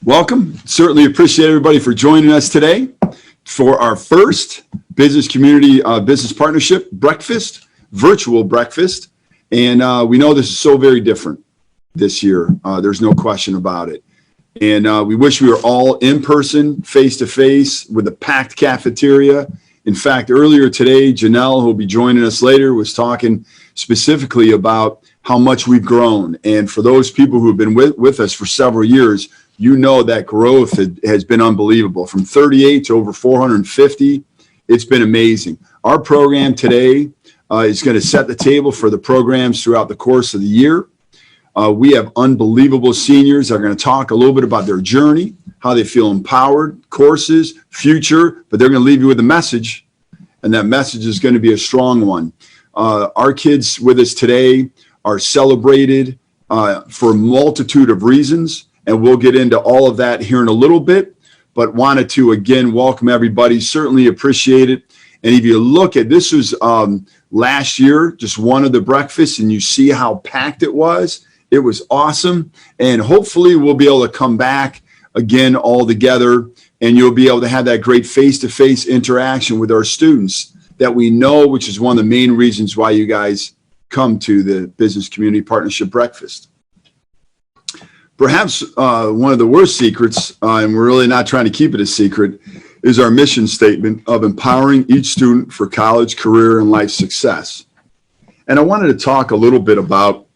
Welcome. Certainly appreciate everybody for joining us today for our first business community business partnership breakfast, virtual breakfast. And we know this is so very different this year. There's no question about it. And we wish we were all in person, face to face with a packed cafeteria. In fact, earlier today, Janelle, who will be joining us later, was talking specifically about how much we've grown. And for those people who have been with us for several years, you know that growth has been unbelievable. From 38 to over 450, it's been amazing. Our program today is going to set the table for the programs throughout the course of the year. We have unbelievable seniors that are going to talk a little bit about their journey, how they feel empowered, courses, future, but they're going to leave you with a message, and that message is going to be a strong one. Our kids with us today are celebrated for a multitude of reasons, and we'll get into all of that here in a little bit, but wanted to, again, welcome everybody. Certainly appreciate it. And if you look at, this was last year, just one of the breakfasts, and you see how packed it was. It was awesome. And hopefully we'll be able to come back again all together, and you'll be able to have that great face-to-face interaction with our students that we know, which is one of the main reasons why you guys come to the Business Community Partnership Breakfast. Perhaps one of the worst secrets, and we're really not trying to keep it a secret, is our mission statement of empowering each student for college, career, and life success. And I wanted to talk a little bit about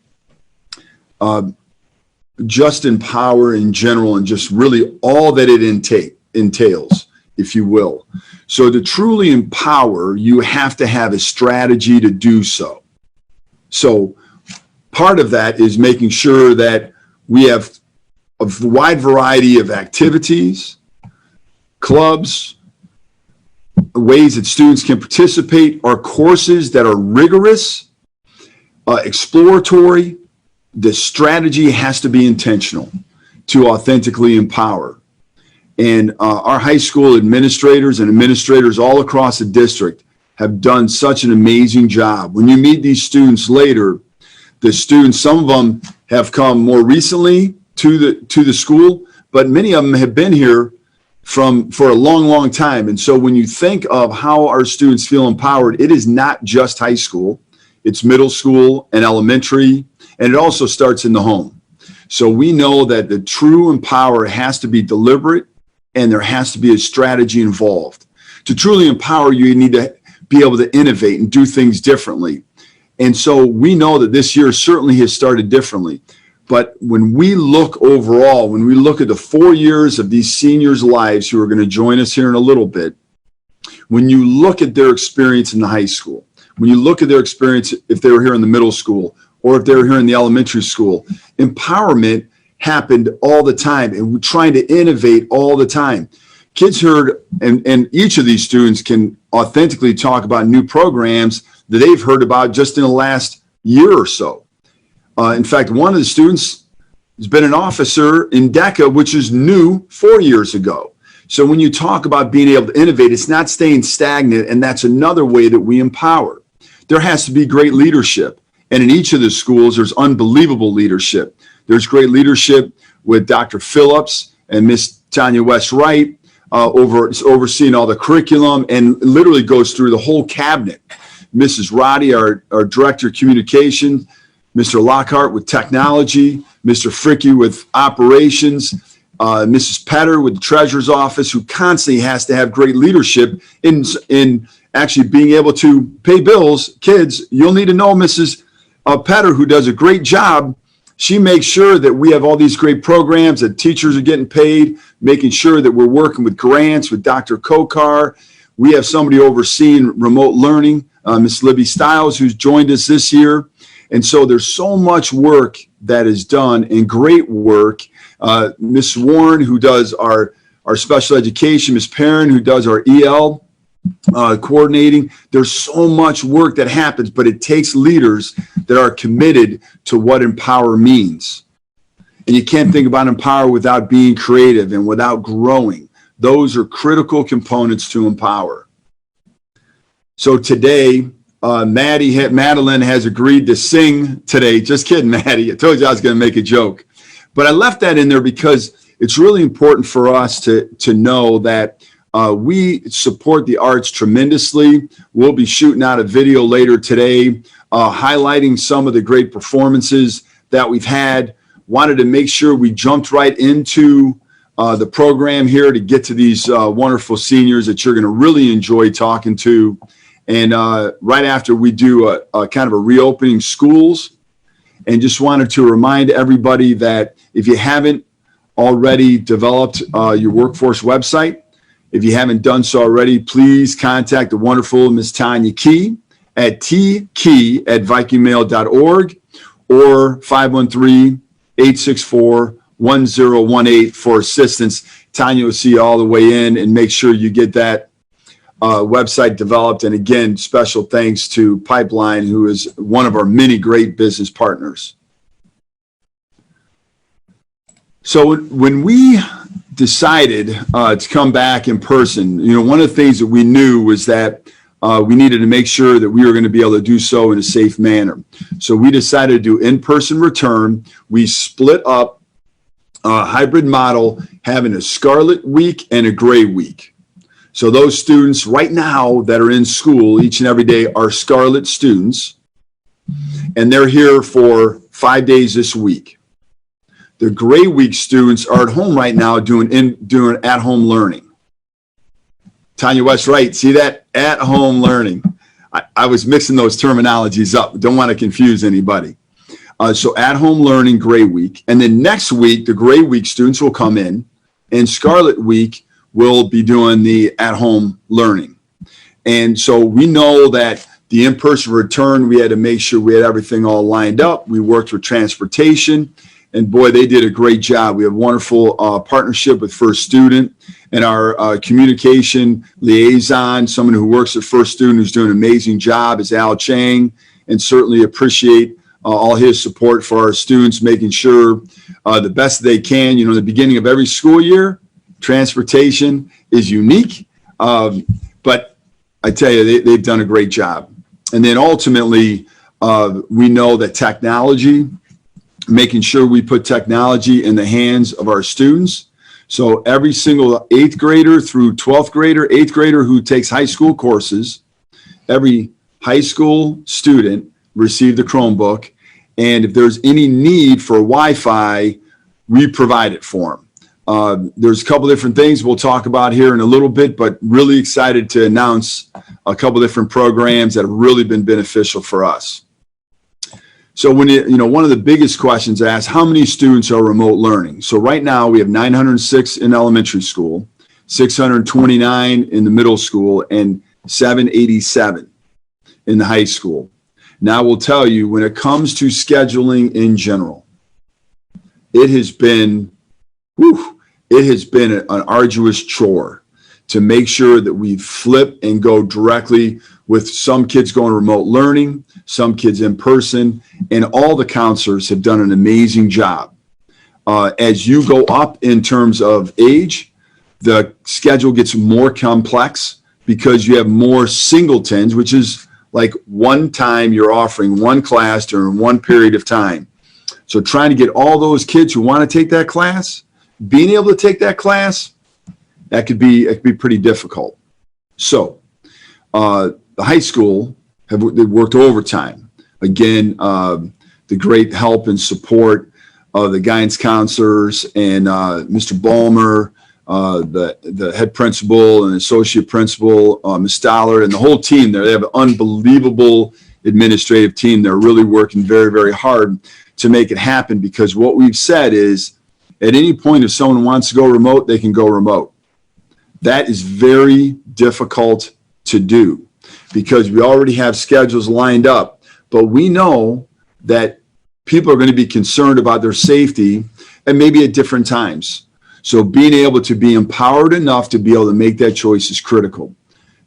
just empower in general and just really all that it entails, if you will. So to truly empower, you have to have a strategy to do so. So part of that is making sure that we have a wide variety of activities, clubs, ways that students can participate, or courses that are rigorous, exploratory. The strategy has to be intentional to authentically empower. And our high school administrators and administrators all across the district have done such an amazing job. When you meet these students later, the students, some of them have come more recently to the school, but many of them have been here for a long time. And so when you think of how our students feel empowered, it is not just high school, it's middle school and elementary, and it also starts in the home. So we know that the true empower has to be deliberate, and there has to be a strategy involved. To truly empower you, you need to be able to innovate and do things differently. And so we know that this year certainly has started differently. But when we look overall, when we look at the 4 years of these seniors' lives who are going to join us here in a little bit, when you look at their experience in the high school, when you look at their experience if they were here in the middle school or if they were here in the elementary school, empowerment happened all the time, and we're trying to innovate all the time. Kids heard, and each of these students can authentically talk about new programs that they've heard about just in the last year or so. In fact, one of the students has been an officer in DECA, which is new 4 years ago. So when you talk about being able to innovate, it's not staying stagnant, and that's another way that we empower. There has to be great leadership, and in each of the schools, there's unbelievable leadership. There's great leadership with Dr. Phillips and Miss Tanya West-Wright, overseeing all the curriculum, and literally goes through the whole cabinet. Mrs. Roddy, our Director of Communication, Mr. Lockhart with technology, Mr. Fricky with operations, Mrs. Petter with the treasurer's office, who constantly has to have great leadership in actually being able to pay bills. Kids, you'll need to know Mrs. Petter, who does a great job. She makes sure that we have all these great programs, that teachers are getting paid, making sure that we're working with grants with Dr. Kokar. We have somebody overseeing remote learning, Miss Libby Stiles, who's joined us this year. And so there's so much work that is done, and great work. Miss Warren, who does our special education, Miss Perrin, who does our EL coordinating. There's so much work that happens, but it takes leaders that are committed to what empower means. And you can't think about empower without being creative and without growing. Those are critical components to empower. So today, Madeline has agreed to sing today. Just kidding, Maddie. I told you I was going to make a joke. But I left that in there because it's really important for us to know that we support the arts tremendously. We'll be shooting out a video later today highlighting some of the great performances that we've had. Wanted to make sure we jumped right into the program here to get to these wonderful seniors that you're going to really enjoy talking to. And right after we do a kind of a reopening schools, and just wanted to remind everybody that if you haven't already developed your workforce website, if you haven't done so already, please contact the wonderful Ms. Tanya Key at tkey@vikingmail.org or 513-864-1018 for assistance. Tanya will see you all the way in and make sure you get that website developed. And again, special thanks to Pipeline, who is one of our many great business partners. So when we decided to come back in person, one of the things that we knew was that we needed to make sure that we were going to be able to do so in a safe manner. So we decided to do in-person return. We split up a hybrid model, having a Scarlet Week and a Gray Week. So those students right now that are in school each and every day are Scarlet students, and they're here for 5 days this week. The Gray Week students are at home right now doing at-home learning. Tanya West, right? See that? At-home learning. I was mixing those terminologies up. Don't want to confuse anybody. So at-home learning, Gray Week. And then next week, the Gray Week students will come in, and Scarlet Week will be doing the at-home learning. And so we know that the in-person return, we had to make sure we had everything all lined up. We worked with transportation. And boy, they did a great job. We have a wonderful partnership with First Student, and our communication liaison, someone who works at First Student who's doing an amazing job, is Al Chang, and certainly appreciate all his support for our students, making sure the best they can. The beginning of every school year, transportation is unique, but I tell you, they've done a great job. And then ultimately, we know that technology, making sure we put technology in the hands of our students. So every single 8th grader through 12th grader, 8th grader who takes high school courses, every high school student received a Chromebook. And if there's any need for Wi-Fi, we provide it for them. There's a couple different things we'll talk about here in a little bit, but really excited to announce a couple different programs that have really been beneficial for us. So when one of the biggest questions asked, how many students are remote learning? So right now we have 906 in elementary school, 629 in the middle school, and 787 in the high school. Now we'll tell you, when it comes to scheduling in general, it has been an arduous chore to make sure that we flip and go directly with some kids going remote learning, some kids in person, and all the counselors have done an amazing job. As you go up in terms of age, the schedule gets more complex because you have more singletons, which is like one time you're offering one class during one period of time. So trying to get all those kids who want to take that class, being able to take that class, it could be pretty difficult. So the high school they worked overtime. Again, the great help and support of the guidance counselors and Mr. Ballmer, the head principal and associate principal, Ms. Stoller, and the whole team there. They have an unbelievable administrative team. They're really working very, very hard to make it happen, because what we've said is at any point if someone wants to go remote, they can go remote. That is very difficult to do because we already have schedules lined up, but we know that people are going to be concerned about their safety and maybe at different times. So being able to be empowered enough to be able to make that choice is critical.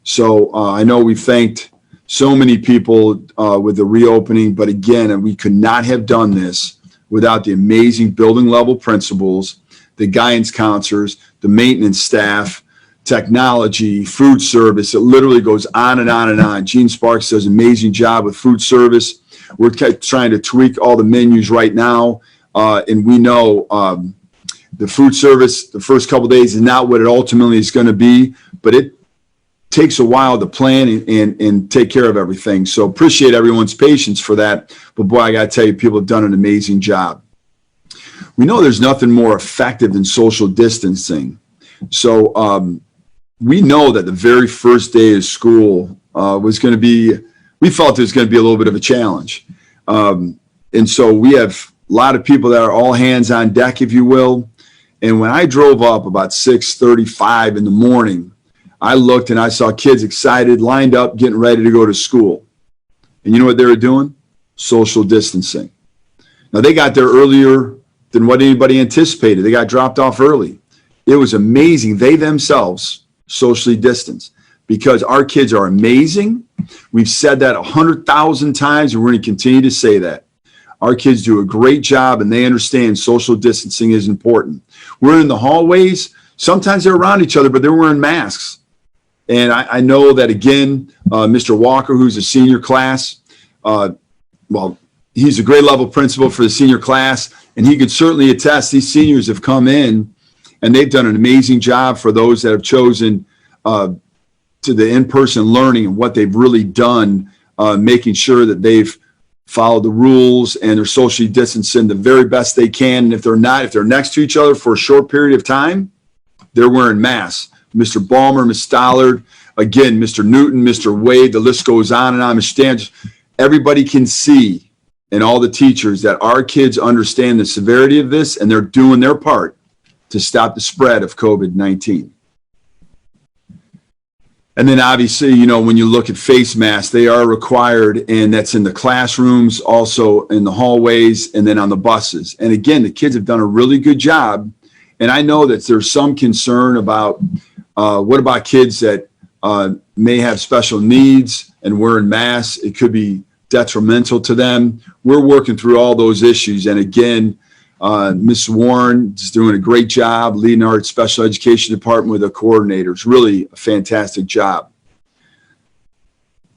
So I know we've thanked so many people with the reopening, but again, we could not have done this without the amazing building level principals, the guidance counselors, the maintenance staff, technology, food service. It literally goes on and on and on. Gene Sparks does an amazing job with food service. We're trying to tweak all the menus right now, and we know The food service, the first couple of days is not what it ultimately is going to be, but it takes a while to plan and take care of everything. So appreciate everyone's patience for that. But boy, I got to tell you, people have done an amazing job. We know there's nothing more effective than social distancing. So we know that the very first day of school was going to be, we felt it was going to be a little bit of a challenge. And so we have a lot of people that are all hands on deck, if you will. And when I drove up about 6:35 in the morning, I looked and I saw kids excited, lined up, getting ready to go to school. And you know what they were doing? Social distancing. Now, they got there earlier than what anybody anticipated. They got dropped off early. It was amazing. They themselves socially distanced because our kids are amazing. We've said that 100,000 times, and we're going to continue to say that. Our kids do a great job, and they understand social distancing is important. We're in the hallways. Sometimes they're around each other, but they're wearing masks. And I know that, again, Mr. Walker, who's a senior class, well, he's a grade level principal for the senior class, and he could certainly attest these seniors have come in, and they've done an amazing job for those that have chosen to the in-person learning and what they've really done, making sure that they've followed the rules and they're socially distancing the very best they can. And if they're not, if they're next to each other for a short period of time, they're wearing masks. Mr. Balmer, Ms. Stollard, again, Mr. Newton, Mr. Wade, the list goes on and on. Ms. Stange, everybody can see, and all the teachers, that our kids understand the severity of this, and they're doing their part to stop the spread of COVID-19. And then obviously, you know, when you look at face masks, they are required, and that's in the classrooms, also in the hallways, and then on the buses. And again, the kids have done a really good job. And I know that there's some concern about what about kids that may have special needs and wearing masks? It could be detrimental to them. We're working through all those issues. And again, Ms. Warren is doing a great job leading our special education department with the coordinators. Really a fantastic job.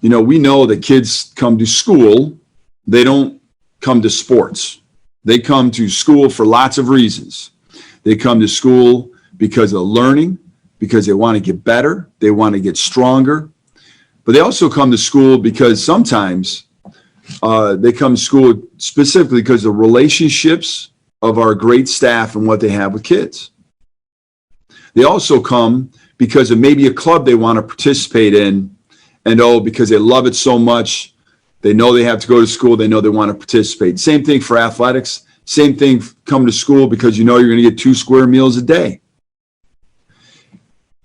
You know, we know that kids come to school. They don't come to sports. They come to school for lots of reasons. They come to school because of learning, because they want to get better, they want to get stronger. But they also come to school because sometimes they come to school specifically because of the relationships of our great staff and what they have with kids. They also come because of maybe a club they want to participate in, and because they love it so much, they know they have to go to school, they know they want to participate. Same thing for athletics. Same thing, come to school because you know you're going to get 2 square meals a day.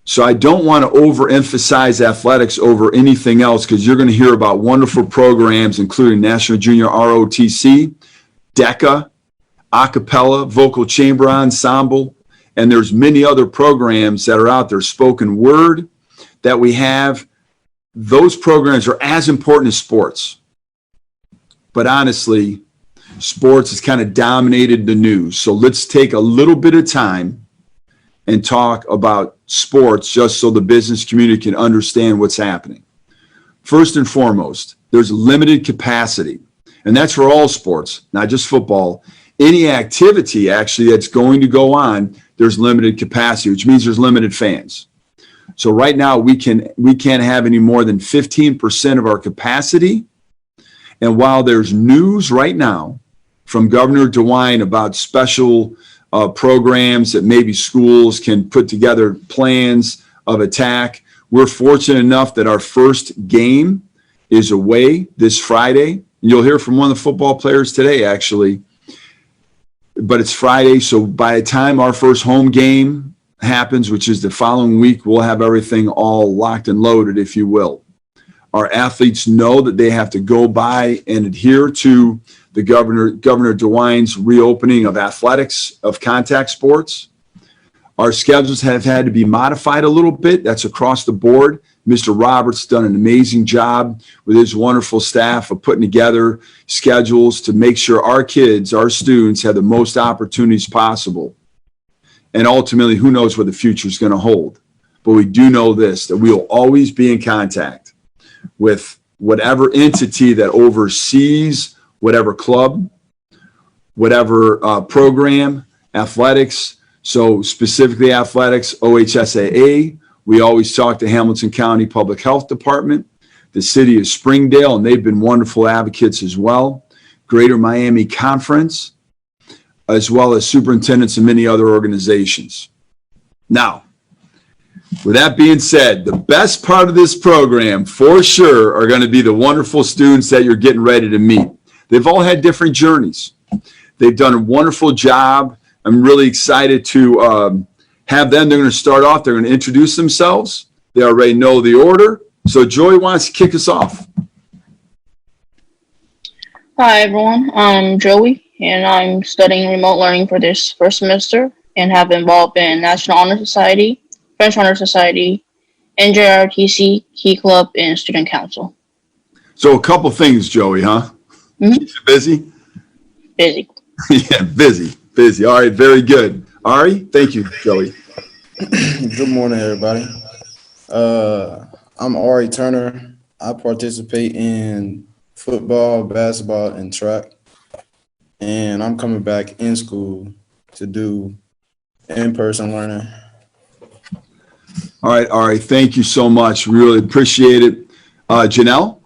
So I don't want to overemphasize athletics over anything else, because you're going to hear about wonderful programs, including National Junior ROTC, DECA, acapella, vocal chamber ensemble, and there's many other programs that are out there, spoken word that we have. Those programs are as important as sports. But honestly, sports has kind of dominated the news. So let's take a little bit of time and talk about sports just so the business community can understand what's happening. First and foremost, there's limited capacity, and that's for all sports, not just football. Any activity actually that's going to go on, there's limited capacity, which means there's limited fans. So right now we can't have any more than 15% of our capacity. And while there's news right now from Governor DeWine about special programs that maybe schools can put together plans of attack, we're fortunate enough that our first game is away this Friday. You'll hear from one of the football players today, actually. But it's Friday, so by the time our first home game happens, which is the following week, we'll have everything all locked and loaded, if you will. Our athletes know that they have to go by and adhere to the Governor DeWine's reopening of athletics, of contact sports. Our schedules have had to be modified a little bit. That's across the board. Mr. Roberts done an amazing job with his wonderful staff of putting together schedules to make sure our kids, our students, have the most opportunities possible. And ultimately, who knows what the future is going to hold. But we do know this, that we will always be in contact with whatever entity that oversees whatever club, whatever program, athletics, So specifically athletics, OHSAA. We always talk to Hamilton County Public Health Department, the city of Springdale, and they've been wonderful advocates as well. Greater Miami Conference, as well as superintendents and many other organizations. Now, with that being said, the best part of this program for sure are going to be the wonderful students that you're getting ready to meet. They've all had different journeys. They've done a wonderful job. I'm really excited to have them. They're going to start off. They're going to introduce themselves. They already know the order. So Joey wants to kick us off. Hi, everyone. I'm Joey, and I'm studying remote learning for this first semester and have been involved in National Honor Society, French Honor Society, NJRTC, Key Club, and Student Council. So a couple things, Joey, huh? Mm-hmm. Keep you busy? Busy. Yeah, busy. All right, very good. Ari, thank you, Joey. Good morning, everybody. I'm Ari Turner. I participate in football, basketball, and track. And I'm coming back in school to do in-person learning. All right, Ari, thank you so much. Really appreciate it. Janelle?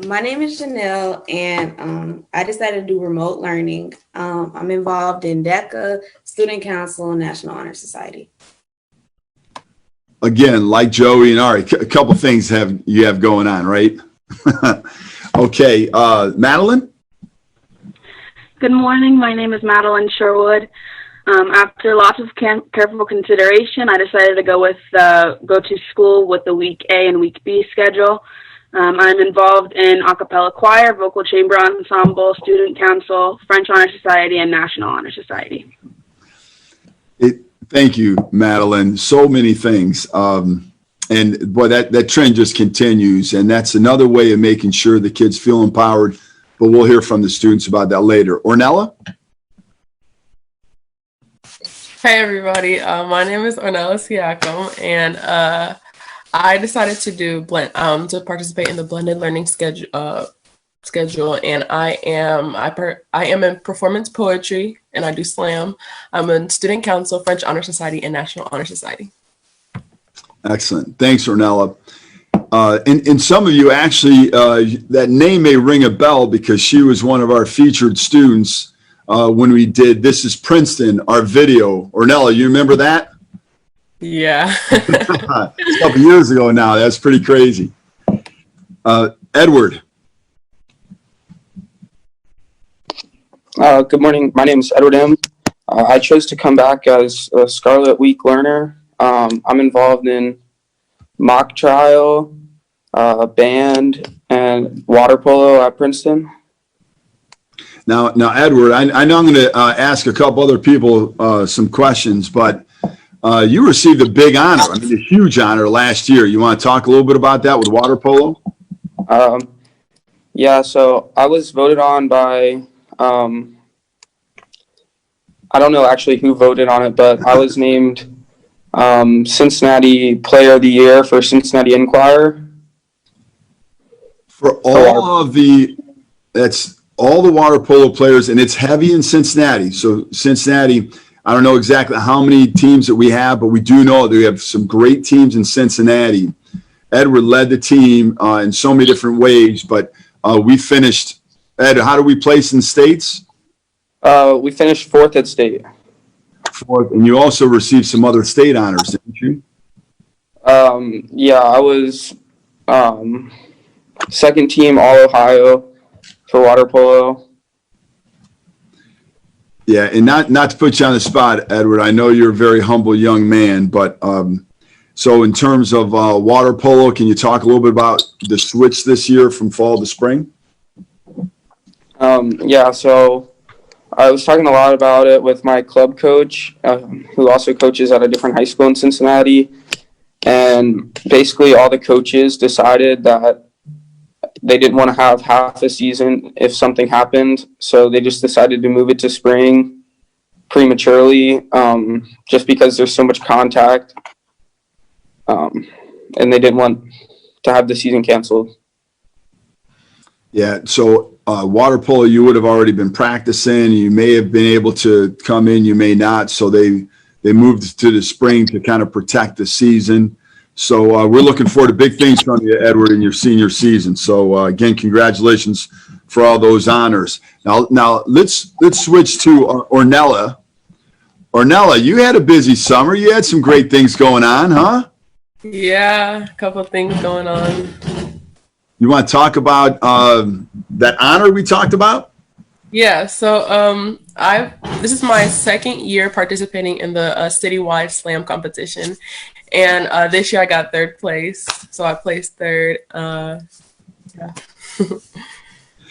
My name is Janelle, and I decided to do remote learning. I'm involved in DECA, Student Council, and National Honor Society. Again, like Joey and Ari, a couple things you have going on, right? Okay, Madeline? Good morning. My name is Madeline Sherwood. After lots of careful consideration, I decided to go to school with the week A and week B schedule. I'm involved in a cappella choir, vocal chamber ensemble, student council, French Honor Society, and National Honor Society. Thank you, Madeline. So many things. And boy, that trend just continues. And that's another way of making sure the kids feel empowered. But we'll hear from the students about that later. Ornella? Hey, everybody. My name is Ornella Siakam, and I decided to do to participate in the blended learning schedule. And I am in performance poetry, and I do slam. I'm in student council, French Honor Society, and National Honor Society. Excellent. Thanks, Ornella. And some of you actually, that name may ring a bell because she was one of our featured students when we did This is Princeton, our video. Ornella, you remember that? Yeah. It's a couple years ago now. That's pretty crazy. Edward. Good morning. My name is Edward M. I chose to come back as a Scarlet Week learner. I'm involved in mock trial, band, and water polo at Princeton. Now, Edward, I know I'm going to ask a couple other people some questions, but you received a big honor, a huge honor last year. You want to talk a little bit about that with water polo? Yeah, so I was voted on by, I don't know actually who voted on it, but I was named Cincinnati Player of the Year for Cincinnati Enquirer. For all that's all the water polo players, and it's heavy in Cincinnati. So Cincinnati, I don't know exactly how many teams that we have, but we do know that we have some great teams in Cincinnati. Edward led the team in so many different ways, but we finished. Ed, how do we place in states? We finished 4th at state. 4th, and you also received some other state honors, didn't you? Yeah, I was 2nd team All Ohio for water polo. Yeah, and not to put you on the spot, Edward, I know you're a very humble young man, but so in terms of water polo, can you talk a little bit about the switch this year from fall to spring? Yeah, so I was talking a lot about it with my club coach, who also coaches at a different high school in Cincinnati. And basically all the coaches decided that they didn't want to have half a season if something happened. So they just decided to move it to spring prematurely, just because there's so much contact. And they didn't want to have the season canceled. Yeah, so water polo, you would have already been practicing. You may have been able to come in, you may not. So they moved to the spring to kind of protect the season. So we're looking forward to big things from you, Edward, in your senior season. So again, congratulations for all those honors. Now let's switch to Ornella. Ornella, you had a busy summer. You had some great things going on, huh? Yeah, a couple of things going on. You want to talk about that honor we talked about? Yeah, so this is my second year participating in the citywide slam competition, and this year I got third place, so I placed third. Yeah.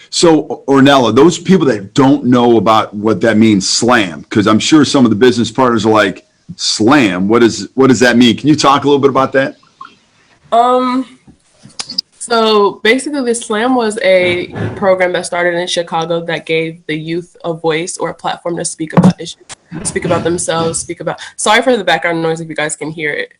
So, Ornella, those people that don't know about what that means, slam, because I'm sure some of the business partners are like, slam, what does that mean? Can you talk a little bit about that? So basically, the Slam was a program that started in Chicago that gave the youth a voice or a platform to speak about issues, speak about themselves, sorry for the background noise if you guys can hear it.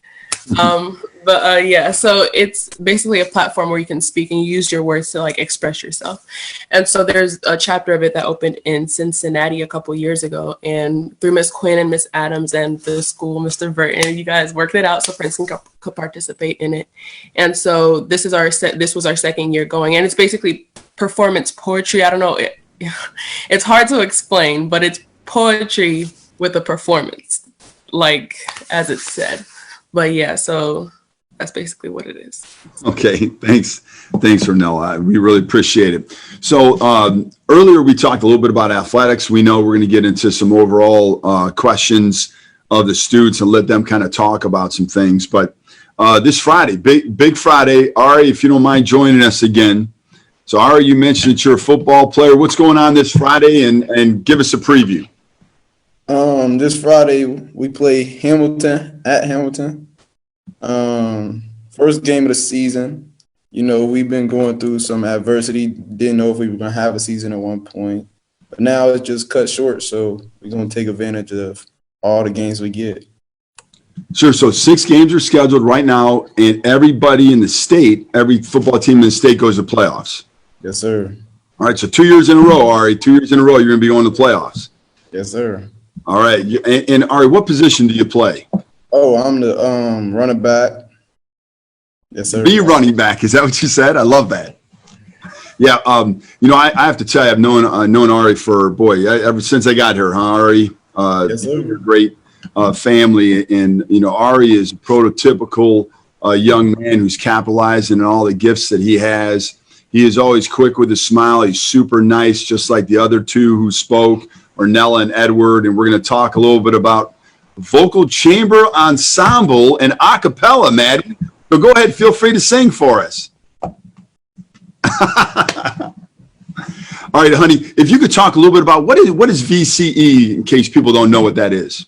Yeah, so it's basically a platform where you can speak and use your words to like express yourself. And so there's a chapter of it that opened in Cincinnati a couple years ago, and through Miss Quinn and Miss Adams and the school, Mr. Burton, you guys worked it out so Princeton could participate in it. And so this was our second year going, and it's basically performance poetry. I don't know, it's hard to explain, but it's poetry with a performance, like as it's said. But yeah, so that's basically what it is. Okay, thanks, Ornella. We really appreciate it. So earlier we talked a little bit about athletics. We know we're going to get into some overall questions of the students and let them kind of talk about some things. But this Friday, big Friday, Ari, if you don't mind joining us again. So Ari, you mentioned that you're a football player. What's going on this Friday, and give us a preview. This Friday we play Hamilton at Hamilton. First game of the season. You know, we've been going through some adversity. Didn't know if we were going to have a season at one point. But now it's just cut short, so we're going to take advantage of all the games we get. Sure. So 6 games are scheduled right now, and everybody in the state, every football team in the state goes to playoffs. Yes, sir. All right, so 2 years in a row, Ari, 2 years in a row, you're going to be going to playoffs. Yes, sir. All right. And Ari, what position do you play? Oh, I'm the running back. Yes, sir. Be running back. Is that what you said? I love that. Yeah. You know, I have to tell you, I've known Ari for, ever since I got here, huh, Ari? Yes, sir. You're a great family. And, you know, Ari is a prototypical young man who's capitalizing on all the gifts that he has. He is always quick with a smile. He's super nice, just like the other two who spoke, Ornella and Edward. And we're going to talk a little bit about vocal chamber ensemble and a cappella, Maddie. So go ahead, feel free to sing for us. All right, honey, if you could talk a little bit about what is VCE, in case people don't know what that is.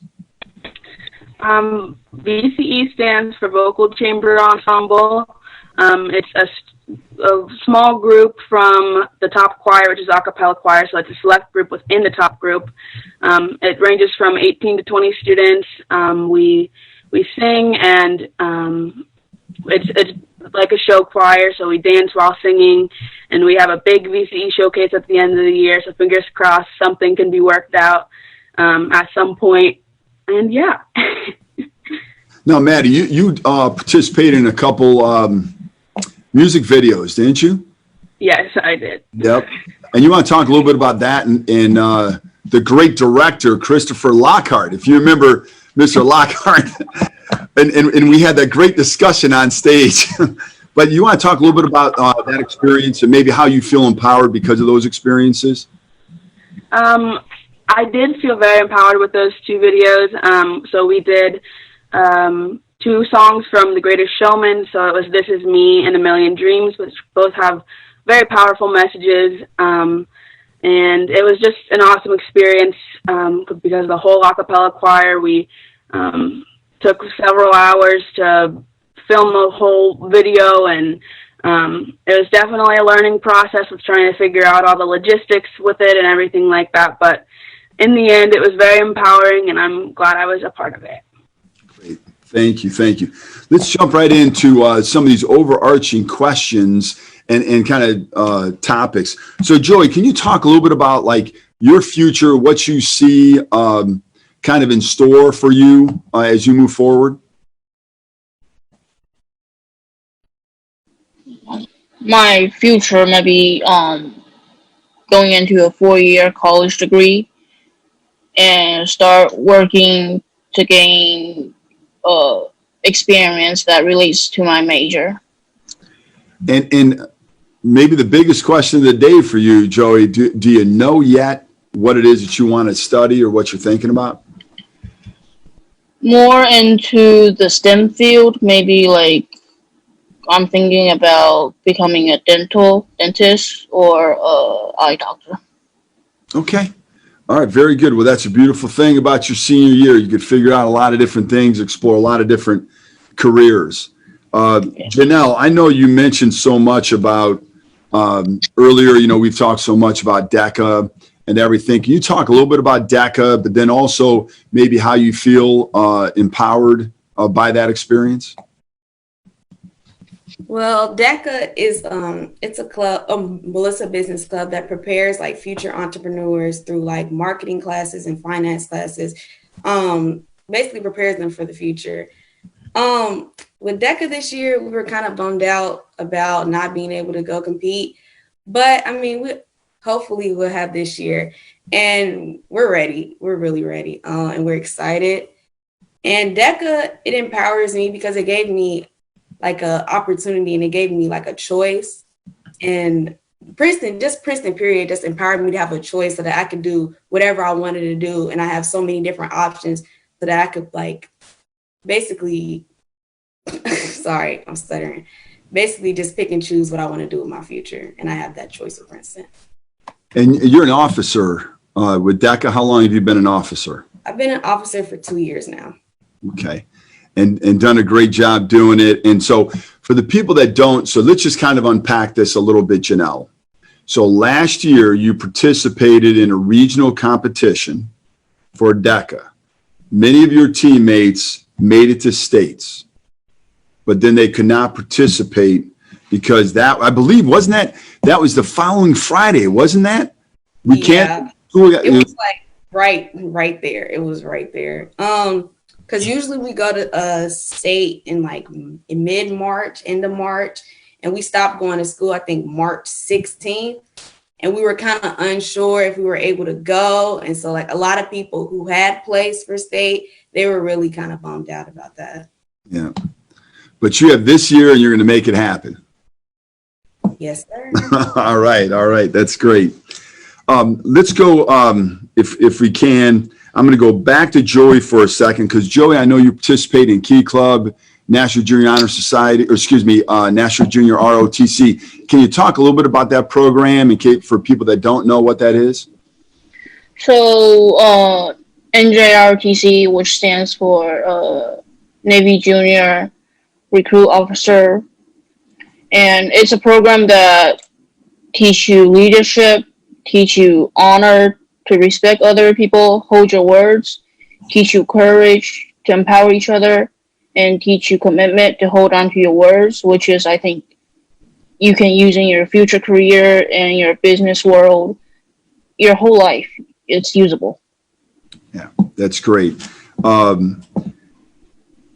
VCE stands for Vocal Chamber Ensemble. It's a small group from the top choir, which is a cappella choir, so it's a select group within the top group. It ranges from 18 to 20 students. We sing, and it's like a show choir, so we dance while singing, and we have a big VCE showcase at the end of the year, so fingers crossed something can be worked out at some point, and yeah. Now, Maddie, you participated in a couple music videos, didn't you? Yes, I did. Yep. And you want to talk a little bit about that and the great director, Christopher Lockhart. If you remember Mr. Lockhart, and we had that great discussion on stage. But you want to talk a little bit about that experience and maybe how you feel empowered because of those experiences? I did feel very empowered with those 2 videos. So we did 2 songs from The Greatest Showman. So it was This Is Me and A Million Dreams, which both have very powerful messages. And it was just an awesome experience because the whole a cappella choir, we took several hours to film the whole video, and it was definitely a learning process of trying to figure out all the logistics with it and everything like that. But in the end, it was very empowering, and I'm glad I was a part of it. Great. Thank you. Let's jump right into some of these overarching questions. and kind of topics. So Joey, can you talk a little bit about like your future, what you see kind of in store for you as you move forward? My future maybe going into a 4-year college degree and start working to gain experience that relates to my major. And maybe the biggest question of the day for you, Joey, do you know yet what it is that you want to study or what you're thinking about? More into the STEM field, maybe like I'm thinking about becoming a dentist or eye doctor. Okay. All right. Very good. Well, that's a beautiful thing about your senior year. You could figure out a lot of different things, explore a lot of different careers. Janelle, I know you mentioned so much about earlier, you know, we've talked so much about DECA and everything. Can you talk a little bit about DECA, but then also maybe how you feel empowered by that experience? Well, DECA is it's a club, Melissa Business Club that prepares like future entrepreneurs through like marketing classes and finance classes. Basically prepares them for the future. With DECA this year, we were kind of bummed out about not being able to go compete, but I mean, hopefully we'll have this year, and we're ready. We're really ready, and we're excited. And DECA, it empowers me because it gave me like a opportunity and it gave me like a choice. And Princeton period, just empowered me to have a choice so that I could do whatever I wanted to do. And I have so many different options so that I could like basically, sorry, I'm stuttering. Basically just pick and choose what I want to do with my future. And I have that choice with Princeton. And you're an officer with DECA. How long have you been an officer? I've been an officer for 2 years now. Okay. And done a great job doing it. And so for the people that don't, so let's just kind of unpack this a little bit, Janelle. So last year you participated in a regional competition for DECA. Many of your teammates made it to states, but then they could not participate because that, I believe, wasn't that was the following Friday, wasn't that? We can't. It was like right there. It was right there. Because usually we go to a state in like in mid-March, end of March, and we stopped going to school, I think March 16th. And we were kind of unsure if we were able to go. And so like a lot of people who had placed for state, they were really kind of bummed out about that. Yeah. But you have this year and you're going to make it happen. Yes, sir. All right. All right. That's great. Let's go, if we can. I'm going to go back to Joey for a second because Joey, I know you participate in Key Club, National Junior Honor Society, or excuse me, National Junior ROTC. Can you talk a little bit about that program for people that don't know what that is? So NJROTC, which stands for Navy Junior Recruit Officer, and it's a program that teach you leadership, teach you honor, to respect other people, hold your words, teach you courage to empower each other, and teach you commitment to hold on to your words, which is, I think, you can use in your future career and your business world, your whole life. It's usable. Yeah, that's great.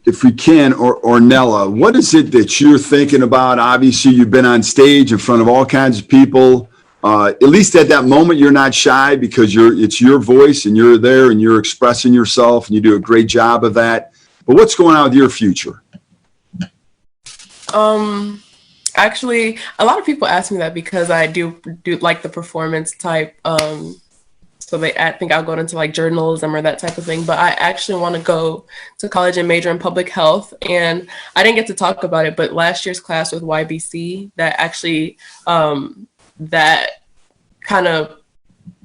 If we can, Ornella, what is it that you're thinking about? Obviously, you've been on stage in front of all kinds of people. At least at that moment, you're not shy because it's your voice and you're there and you're expressing yourself and you do a great job of that. But what's going on with your future? Actually, a lot of people ask me that because I do like the performance type. So I think I'll go into like journalism or that type of thing. But I actually want to go to college and major in public health. And I didn't get to talk about it, but last year's class with YBC that actually that kind of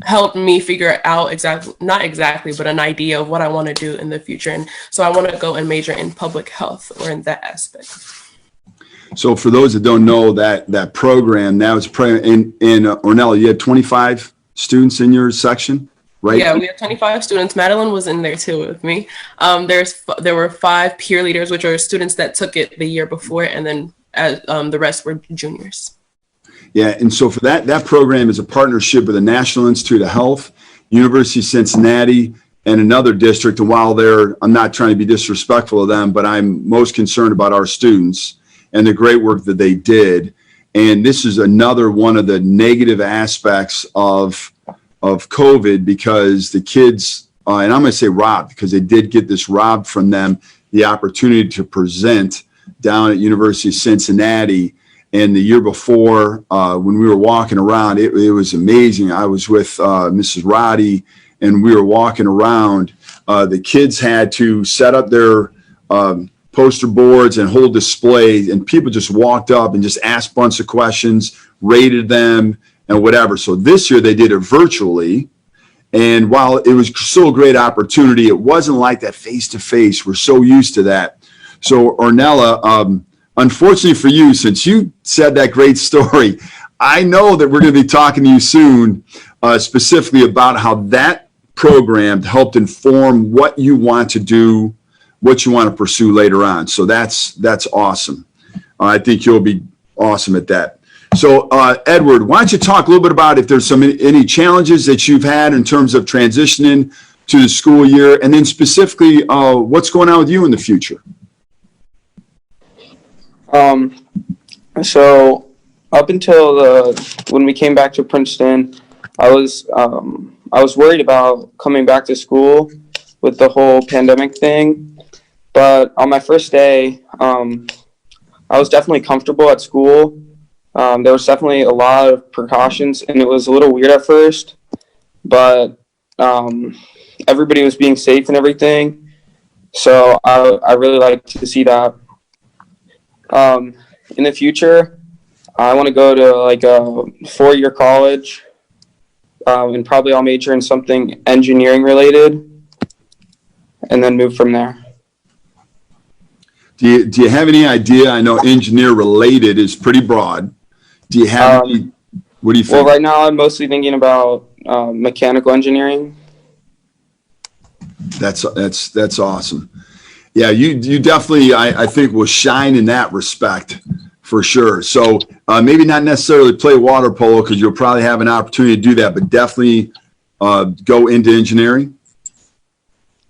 helped me figure out not exactly, but an idea of what I want to do in the future. And so I want to go and major in public health or in that aspect. So for those that don't know that program, now it's in Ornella, you had 25 students in your section, right? Yeah, we had 25 students. Madeline was in there too with me. There were 5 peer leaders, which are students that took it the year before, and then the rest were juniors. Yeah, and so for that program is a partnership with the National Institute of Health, University of Cincinnati, and another district. And while I'm not trying to be disrespectful of them, but I'm most concerned about our students and the great work that they did. And this is another one of the negative aspects of COVID, because the kids, and I'm going to say robbed, because they did get this robbed from them, the opportunity to present down at University of Cincinnati. And the year before, when we were walking around, it was amazing. I was with Mrs. Roddy, and we were walking around. The kids had to set up their poster boards and hold displays, and people just walked up and just asked a bunch of questions, rated them, and whatever. So this year they did it virtually. And while it was still a great opportunity, it wasn't like that face-to-face. We're so used to that. So Ornella, unfortunately for you, since you said that great story, I know that we're going to be talking to you soon, specifically about how that program helped inform what you want to do, what you want to pursue later on. So that's awesome. I think you'll be awesome at that. So Edward, why don't you talk a little bit about if there's any challenges that you've had in terms of transitioning to the school year, and then specifically what's going on with you in the future? So up until when we came back to Princeton, I was worried about coming back to school with the whole pandemic thing. But on my first day, I was definitely comfortable at school. There was definitely a lot of precautions, and it was a little weird at first, but everybody was being safe and everything. So I really like to see that. In the future, I want to go to like a 4-year college, and probably I'll major in something engineering related, and then move from there. Do you have any idea? I know engineer related is pretty broad. Do you have any, what do you think? Well, right now I'm mostly thinking about mechanical engineering. That's awesome. Yeah, you definitely, I think, will shine in that respect for sure. So maybe not necessarily play water polo, because you'll probably have an opportunity to do that, but definitely go into engineering.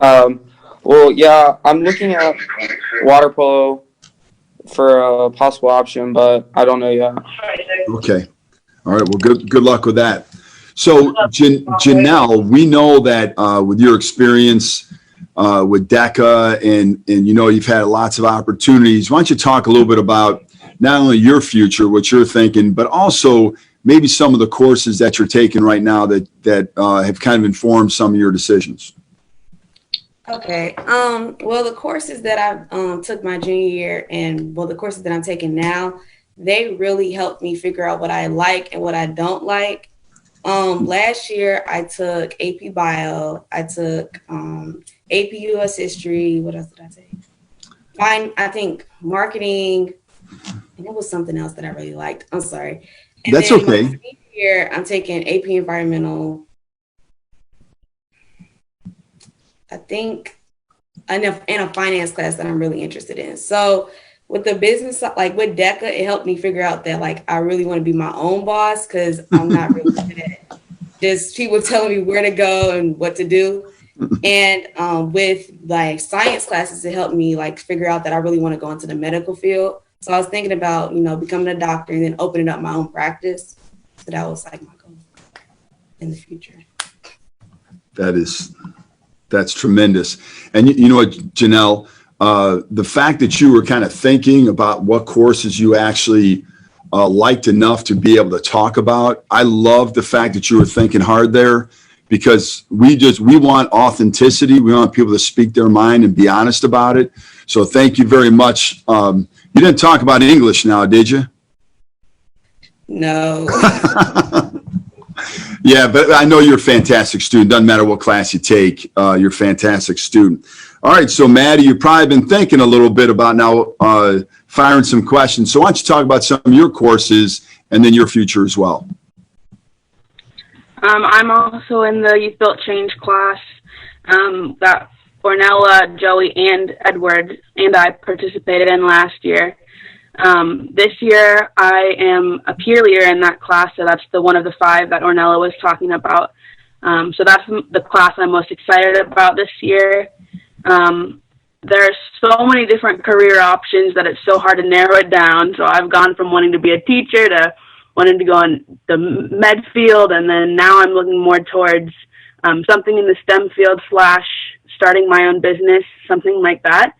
Well, yeah, I'm looking at water polo for a possible option, but I don't know yet. Okay. All right. Well, good luck with that. So Janelle, we know that with your experience with DECA and you've had lots of opportunities. Why don't you talk a little bit about not only your future, what you're thinking, but also maybe some of the courses that you're taking right now that have kind of informed some of your decisions. Okay. Well, the courses that I took my junior year, and the courses that I'm taking now, they really helped me figure out what I like and what I don't like. Last year I took AP Bio, I took AP US History. What else did I take? I think marketing, and it was something else that I really liked. I'm sorry. And that's then okay. My senior year, I'm taking AP Environmental. I think, and a finance class that I'm really interested in. So with the business, like with DECA, it helped me figure out that like I really want to be my own boss, because I'm not really good at just people telling me where to go and what to do. And with like science classes, it helped me like figure out that I really want to go into the medical field. So I was thinking about, becoming a doctor and then opening up my own practice. So that was like my goal in the future. That's tremendous. And you know what, Janelle, the fact that you were kind of thinking about what courses you actually liked enough to be able to talk about, I love the fact that you were thinking hard there, because we want authenticity. We want people to speak their mind and be honest about it. So thank you very much. You didn't talk about English now, did you? No. Yeah, but I know you're a fantastic student. Doesn't matter what class you take, you're a fantastic student. All right, so Maddie, you've probably been thinking a little bit about now firing some questions. So why don't you talk about some of your courses and then your future as well? I'm also in the Youth Built Change class that Ornella, Joey, and Edward and I participated in last year. This year, I am a peer leader in that class, so that's one of the 5 that Ornella was talking about. So that's the class I'm most excited about this year. There's so many different career options that it's so hard to narrow it down. So I've gone from wanting to be a teacher to wanting to go in the med field, and then now I'm looking more towards something in the STEM field / starting my own business, something like that.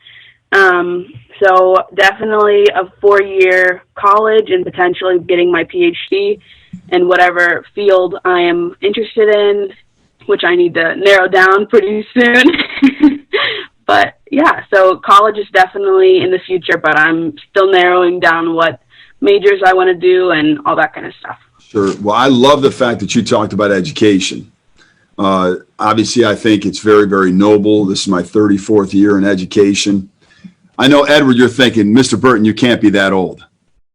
So definitely a 4-year college and potentially getting my PhD in whatever field I am interested in, which I need to narrow down pretty soon. But yeah, so college is definitely in the future, but I'm still narrowing down what majors I want to do and all that kind of stuff. Sure. Well, I love the fact that you talked about education. Obviously, I think it's very, very noble. This is my 34th year in education. I know, Edward, you're thinking, Mr. Burton, you can't be that old,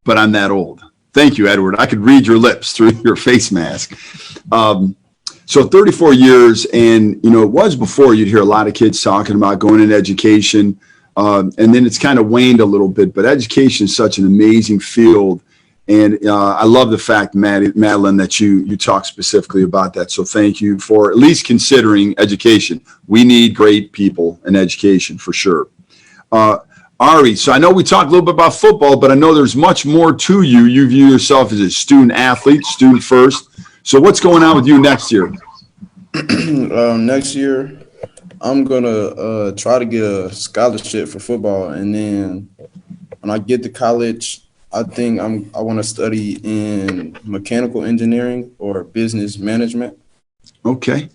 but I'm that old. Thank you, Edward. I could read your lips through your face mask. So 34 years, and, you know, it was before you'd hear a lot of kids talking about going into education, and then it's kind of waned a little bit, but education is such an amazing field. And I love the fact, Madeline, that you talk specifically about that. So thank you for at least considering education. We need great people in education for sure. Ari, so I know we talked a little bit about football, but I know there's much more to you. You view yourself as a student athlete, student first. So what's going on with you next year? Next year, I'm going to try to get a scholarship for football. And then when I get to college, I think I want to study in mechanical engineering or business management. Okay.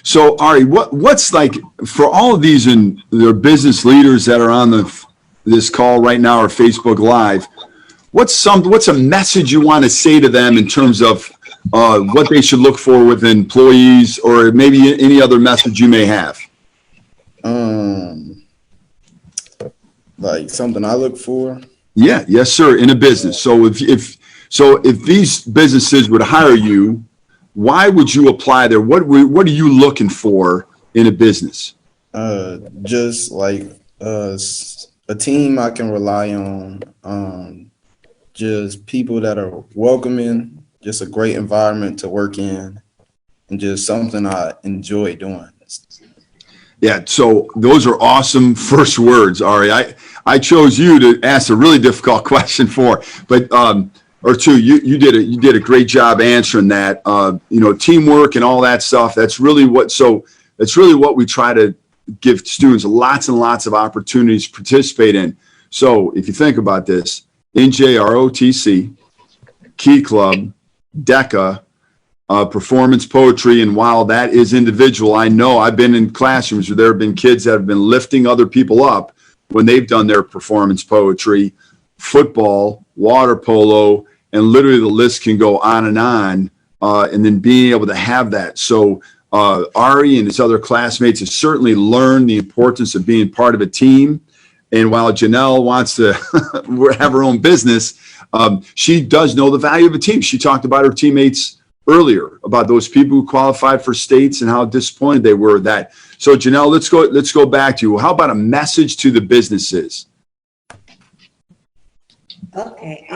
So Ari, what's like for all of these and their business leaders that are on this call right now or Facebook Live, what's a message you want to say to them in terms of what they should look for with employees, or maybe any other message you may have? Like something I look for. Yeah, yes, sir. In a business. So if these businesses would hire you, why would you apply there? What are you looking for in a business? Just like a team I can rely on. Just people that are welcoming. Just a great environment to work in, and just something I enjoy doing. Yeah. So those are awesome first words, Ari. I chose you to ask a really difficult question but you did a great job answering that. Teamwork and all that stuff. That's really what we try to give students lots and lots of opportunities to participate in. So if you think about this, NJROTC, Key Club, DECA, performance poetry, and while that is individual, I know I've been in classrooms where there have been kids that have been lifting other people up when they've done their performance poetry, football, water polo, and literally the list can go on, and then being able to have that. So Ari and his other classmates have certainly learned the importance of being part of a team. And while Janelle wants to have her own business, she does know the value of a team. She talked about her teammates earlier, about those people who qualified for states and how disappointed they were that. So Janelle, let's go back to you. How about a message to the businesses? Okay.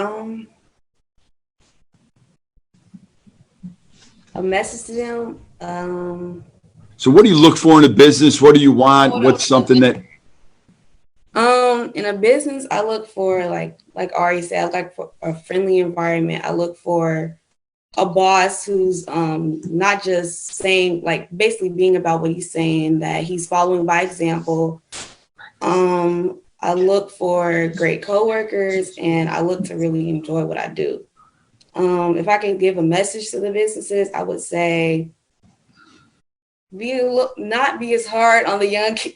A message to them. So what do you look for in a business? What do you want? What's something that? In a business, I look for like Ari said, I look for a friendly environment. I look for a boss who's not just saying, like, basically being about what he's saying, that he's following by example. I look for great coworkers, and I look to really enjoy what I do. If I can give a message to the businesses, I would say not be as hard on the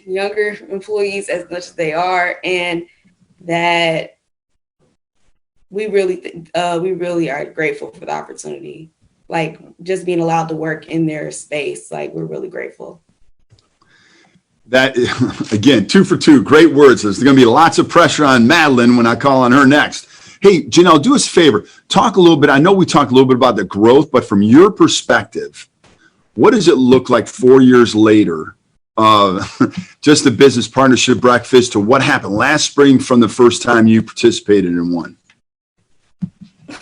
younger employees as much as they are, and that we really are grateful for the opportunity. Like, just being allowed to work in their space, like, we're really grateful. That, again, 2 for 2, great words. There's going to be lots of pressure on Madeline when I call on her next. Hey, Janelle, do us a favor. Talk a little bit. I know we talked a little bit about the growth, but from your perspective, what does it look like 4 years later just the business partnership breakfast to what happened last spring from the first time you participated in one?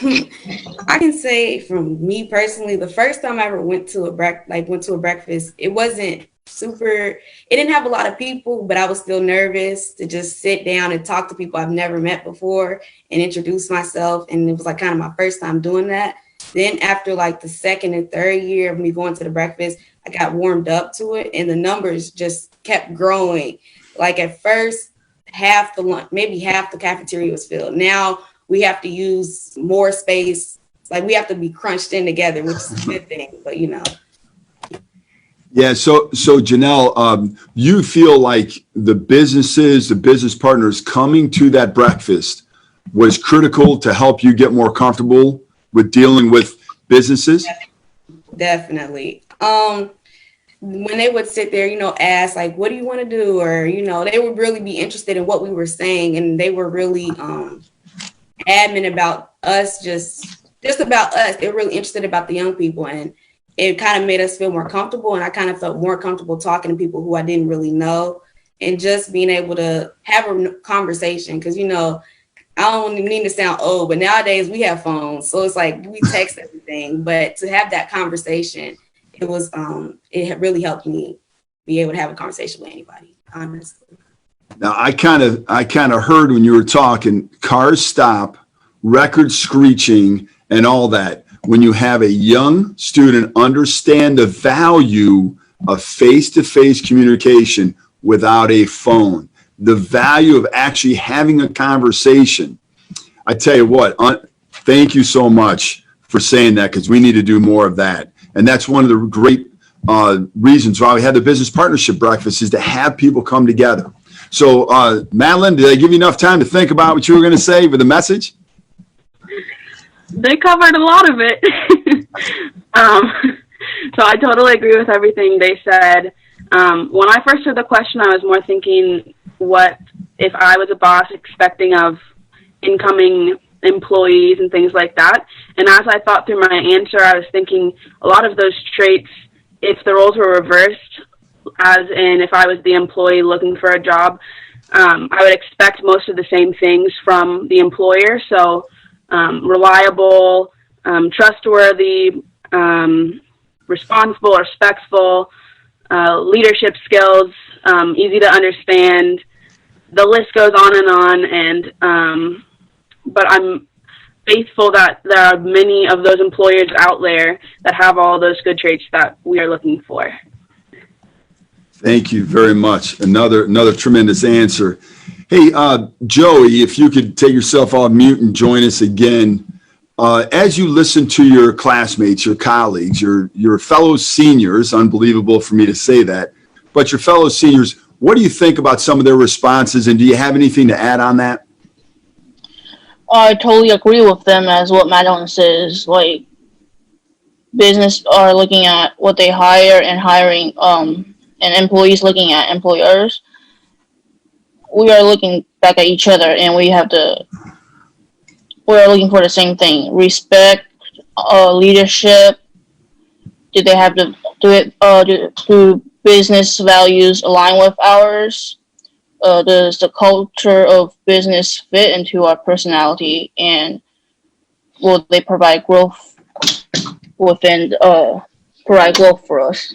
I can say from me personally, the first time I ever went to a breakfast, it wasn't it didn't have a lot of people, but I was still nervous to just sit down and talk to people I've never met before and introduce myself. And it was like kind of my first time doing that. Then after like the second and third year of me going to the breakfast, I got warmed up to it and the numbers just kept growing. Like at first, maybe half the cafeteria was filled. Now we have to use more space. Like we have to be crunched in together, which is a good thing, but Yeah. So Janelle, you feel like the business partners coming to that breakfast was critical to help you get more comfortable with dealing with businesses? Definitely. When they would sit there, ask like, what do you want to do? Or, they would really be interested in what we were saying. And they were really adamant about us, just about us. They were really interested about the young people. And it kind of made us feel more comfortable. And I kind of felt more comfortable talking to people who I didn't really know and just being able to have a conversation. Because, I don't need to sound old, but nowadays we have phones. So it's like we text everything. But to have that conversation, it really helped me be able to have a conversation with anybody, honestly. Now, I kind of heard when you were talking, cars stop, records screeching, and all that. When you have a young student understand the value of face-to-face communication without a phone, the value of actually having a conversation. I tell you what, thank you so much for saying that, because we need to do more of that. And that's one of the great reasons why we had the business partnership breakfast, is to have people come together. So, Madeline, did I give you enough time to think about what you were going to say with the message? They covered a lot of it. So I totally agree with everything they said. When I first heard the question, I was more thinking, what if I was a boss expecting of incoming employees and things like that? And as I thought through my answer, I was thinking a lot of those traits, if the roles were reversed, as in if I was the employee looking for a job, I would expect most of the same things from the employer. So reliable, trustworthy, responsible, respectful, leadership skills, easy to understand. The list goes on and on. And but I'm faithful that there are many of those employers out there that have all those good traits that we are looking for. Thank you very much. Another tremendous answer. Hey, Joey, if you could take yourself off mute and join us again. As you listen to your classmates, your colleagues, your fellow seniors, unbelievable for me to say that, but your fellow seniors, what do you think about some of their responses, and do you have anything to add on that? I totally agree with them, as what Madeline says. Like, business are looking at what they hire and hiring, and employees looking at employers. We are looking back at each other, and we are looking for the same thing: respect, leadership. Do they have do business values align with ours? Does the culture of business fit into our personality, and will they provide growth for us?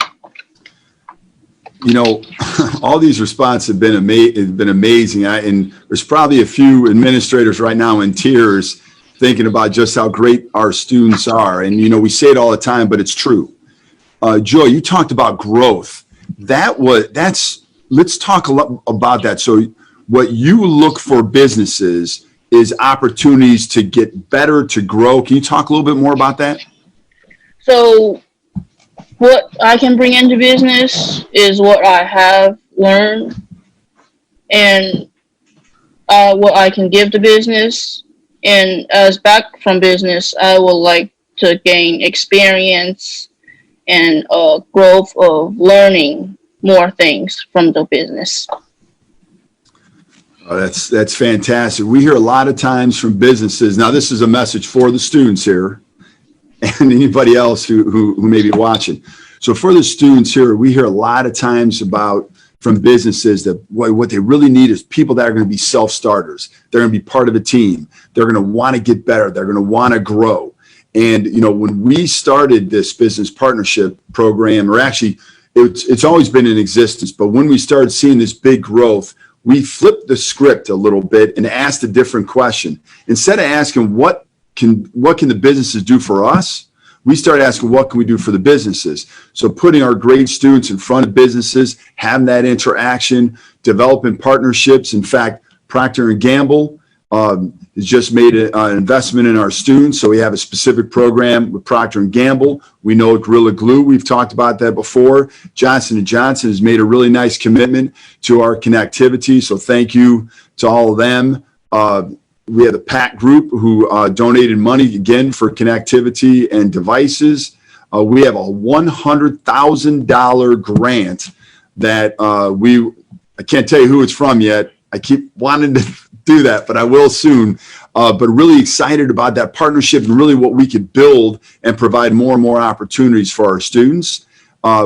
All these responses have been amazing. And there's probably a few administrators right now in tears thinking about just how great our students are. And, we say it all the time, but it's true. Joy, you talked about growth. Let's talk a lot about that. So what you look for businesses is opportunities to get better, to grow. Can you talk a little bit more about that? So what I can bring into business is what I have learned and what I can give to business. And as back from business, I would like to gain experience and growth of learning more things from the business. Oh, that's fantastic. We hear a lot of times from businesses. Now, this is a message for the students here and anybody else who may be watching. So for the students here, we hear a lot of times about from businesses that what they really need is people that are going to be self-starters. They're going to be part of a team. They're going to want to get better. They're going to want to grow. And, you know, when we started this business partnership program, or actually it's always been in existence, but when we started seeing this big growth, we flipped the script a little bit and asked a different question. Instead of asking what can the businesses do for us, we started asking what can we do for the businesses. So putting our great students in front of businesses, having that interaction, developing partnerships. In fact, Procter & Gamble has just made an investment in our students. So we have a specific program with Procter & Gamble. We know Gorilla Glue. We've talked about that before. Johnson & Johnson has made a really nice commitment to our connectivity. So thank you to all of them. We have the PAC group who donated money again for connectivity and devices. We have a $100,000 grant that I can't tell you who it's from yet. I keep wanting to do that, but I will soon. But really excited about that partnership and really what we could build and provide more and more opportunities for our students,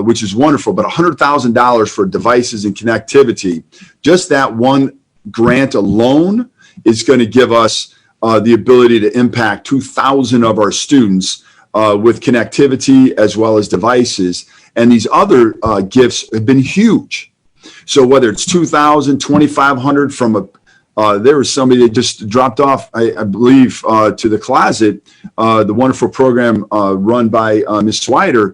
which is wonderful. But $100,000 for devices and connectivity, just that one grant alone is going to give us the ability to impact 2,000 of our students with connectivity as well as devices. And these other gifts have been huge. So whether it's 2,000, 2,500 from there was somebody that just dropped off, I believe, to the closet, the wonderful program run by Ms. Swider,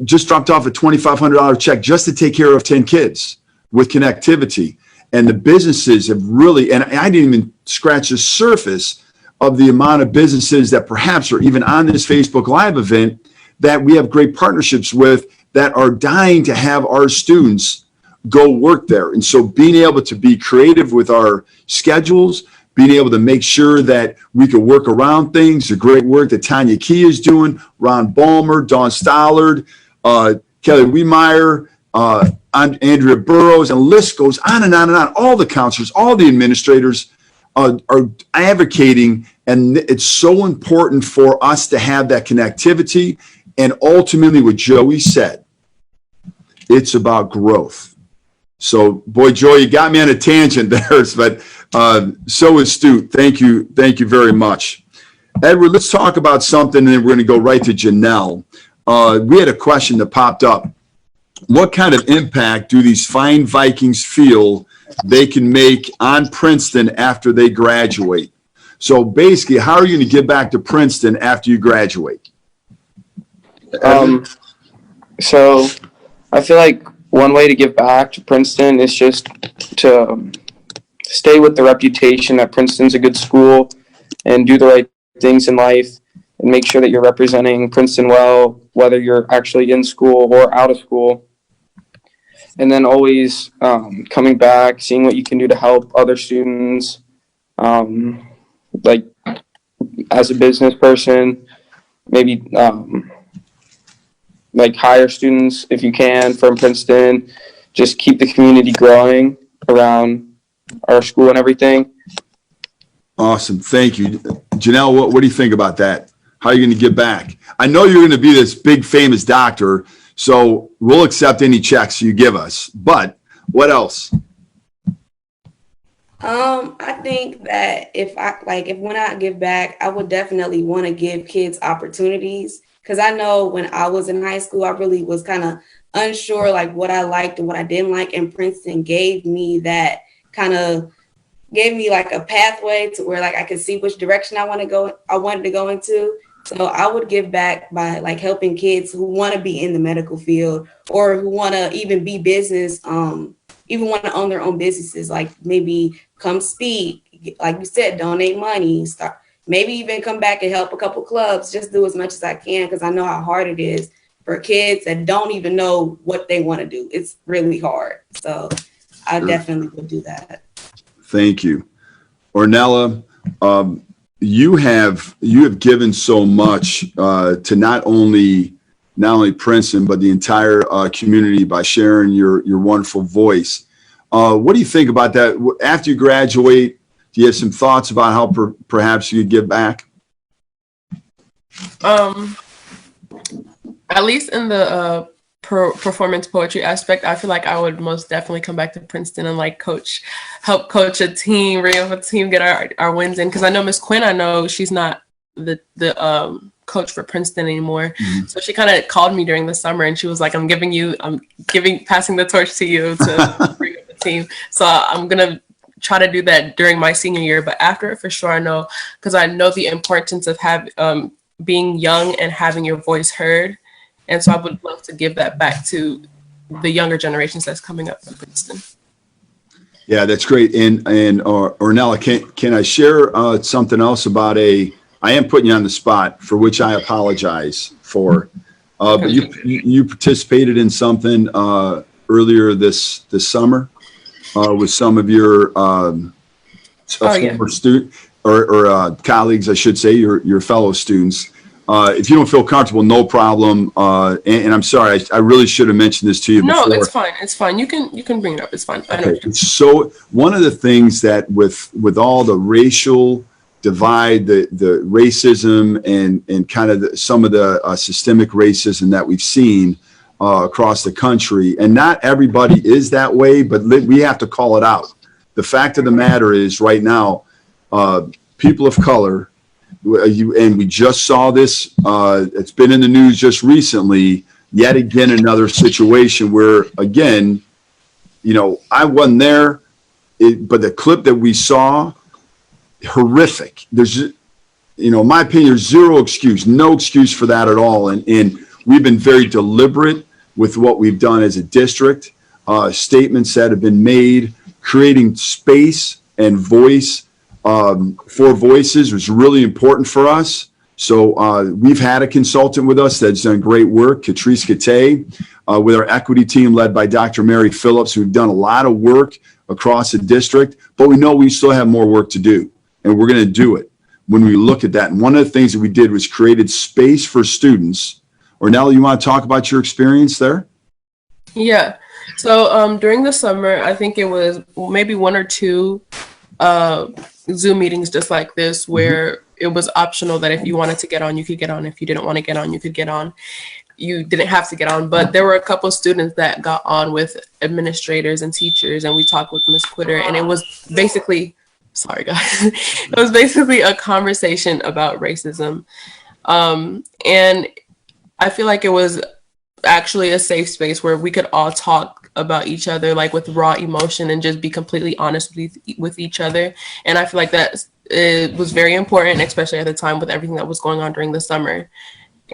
just dropped off a $2,500 check just to take care of 10 kids with connectivity. And the businesses have really, and I didn't even scratch the surface of the amount of businesses that perhaps are even on this Facebook Live event that we have great partnerships with that are dying to have our students go work there. And so being able to be creative with our schedules, being able to make sure that we can work around things, the great work that Tanya Key is doing, Ron Balmer, Dawn Stollard, Kelly Wiemeyer, Andrea Burrows, and the list goes on and on and on. All the counselors, all the administrators are advocating, and it's so important for us to have that connectivity. And ultimately, what Joey said, it's about growth. So, boy, Joey, you got me on a tangent there, but so astute. Thank you very much. Edward, let's talk about something, and then we're going to go right to Janelle. We had a question that popped up. What kind of impact do these fine Vikings feel they can make on Princeton after they graduate? So basically, how are you going to give back to Princeton after you graduate? So I feel like one way to give back to Princeton is just to stay with the reputation that Princeton's a good school and do the right things in life and make sure that you're representing Princeton well, whether you're actually in school or out of school. And then always coming back, seeing what you can do to help other students, like as a business person, maybe like hire students if you can from Princeton. Just keep the community growing around our school and everything. Awesome. Thank you. Janelle, what do you think about that? How are you going to give back? I know you're going to be this big famous doctor, so we'll accept any checks you give us. But what else? I think that when I give back, I would definitely want to give kids opportunities. Because I know when I was in high school, I really was kind of unsure like what I liked and what I didn't like. And Princeton gave me like a pathway to where like I could see which direction I wanted to go into. So I would give back by like helping kids who want to be in the medical field or who want to even be business, even want to own their own businesses, like maybe come speak, like you said, donate money, maybe even come back and help a couple clubs, just do as much as I can, because I know how hard it is for kids that don't even know what they want to do. It's really hard. So I definitely would do that. Thank you. Ornella, you have given so much to not only Princeton, but the entire community by sharing your wonderful voice. What do you think about that? After you graduate, do you have some thoughts about how perhaps you could give back? At least in the performance poetry aspect, I feel like I would most definitely come back to Princeton and like help coach a team, bring up a team, get our wins in. Because I know Miss Quinn, I know she's not the coach for Princeton anymore. Mm-hmm. So she kind of called me during the summer and she was like, passing the torch to you to bring up the team. So I'm gonna try to do that during my senior year. But after it, for sure, I know the importance of being young and having your voice heard. And so I would love to give that back to the younger generations that's coming up in Princeton. Yeah, that's great. And Ornella, can I share something else about I am putting you on the spot, for which I apologize for. But you participated in something earlier this summer with some of your former student or colleagues, I should say, your fellow students. If you don't feel comfortable, no problem. And I'm sorry, I really should have mentioned this to you before. No, it's fine. It's fine. You can bring it up. It's fine. I know. Okay. So one of the things that with all the racial divide, the racism and kind of some of the systemic racism that we've seen across the country, and not everybody is that way, but we have to call it out. The fact of the matter is, right now, people of color, and we just saw this, it's been in the news just recently, yet again another situation where, again, I wasn't there, but the clip that we saw, horrific. There's, in my opinion, there's no excuse for that at all. And we've been very deliberate with what we've done as a district, statements that have been made, creating space and voice for voices was really important for us. So we've had a consultant with us that's done great work, Catrice Kate, with our equity team led by Dr. Mary Phillips. We've done a lot of work across the district, but we know we still have more work to do, and we're going to do it when we look at that. And one of the things that we did was created space for students. Ornella, you want to talk about your experience there? Yeah. So during the summer, I think it was maybe one or two Zoom meetings just like this, where it was optional that if you wanted to get on, you could get on. If you didn't want to get on, you could get on. You didn't have to get on, but there were a couple of students that got on with administrators and teachers, and we talked with Ms. Quitter, and it was basically, sorry guys, it was basically a conversation about racism. And I feel like it was actually a safe space where we could all talk about each other, like with raw emotion, and just be completely honest with each other. And I feel like that it was very important, especially at the time with everything that was going on during the summer.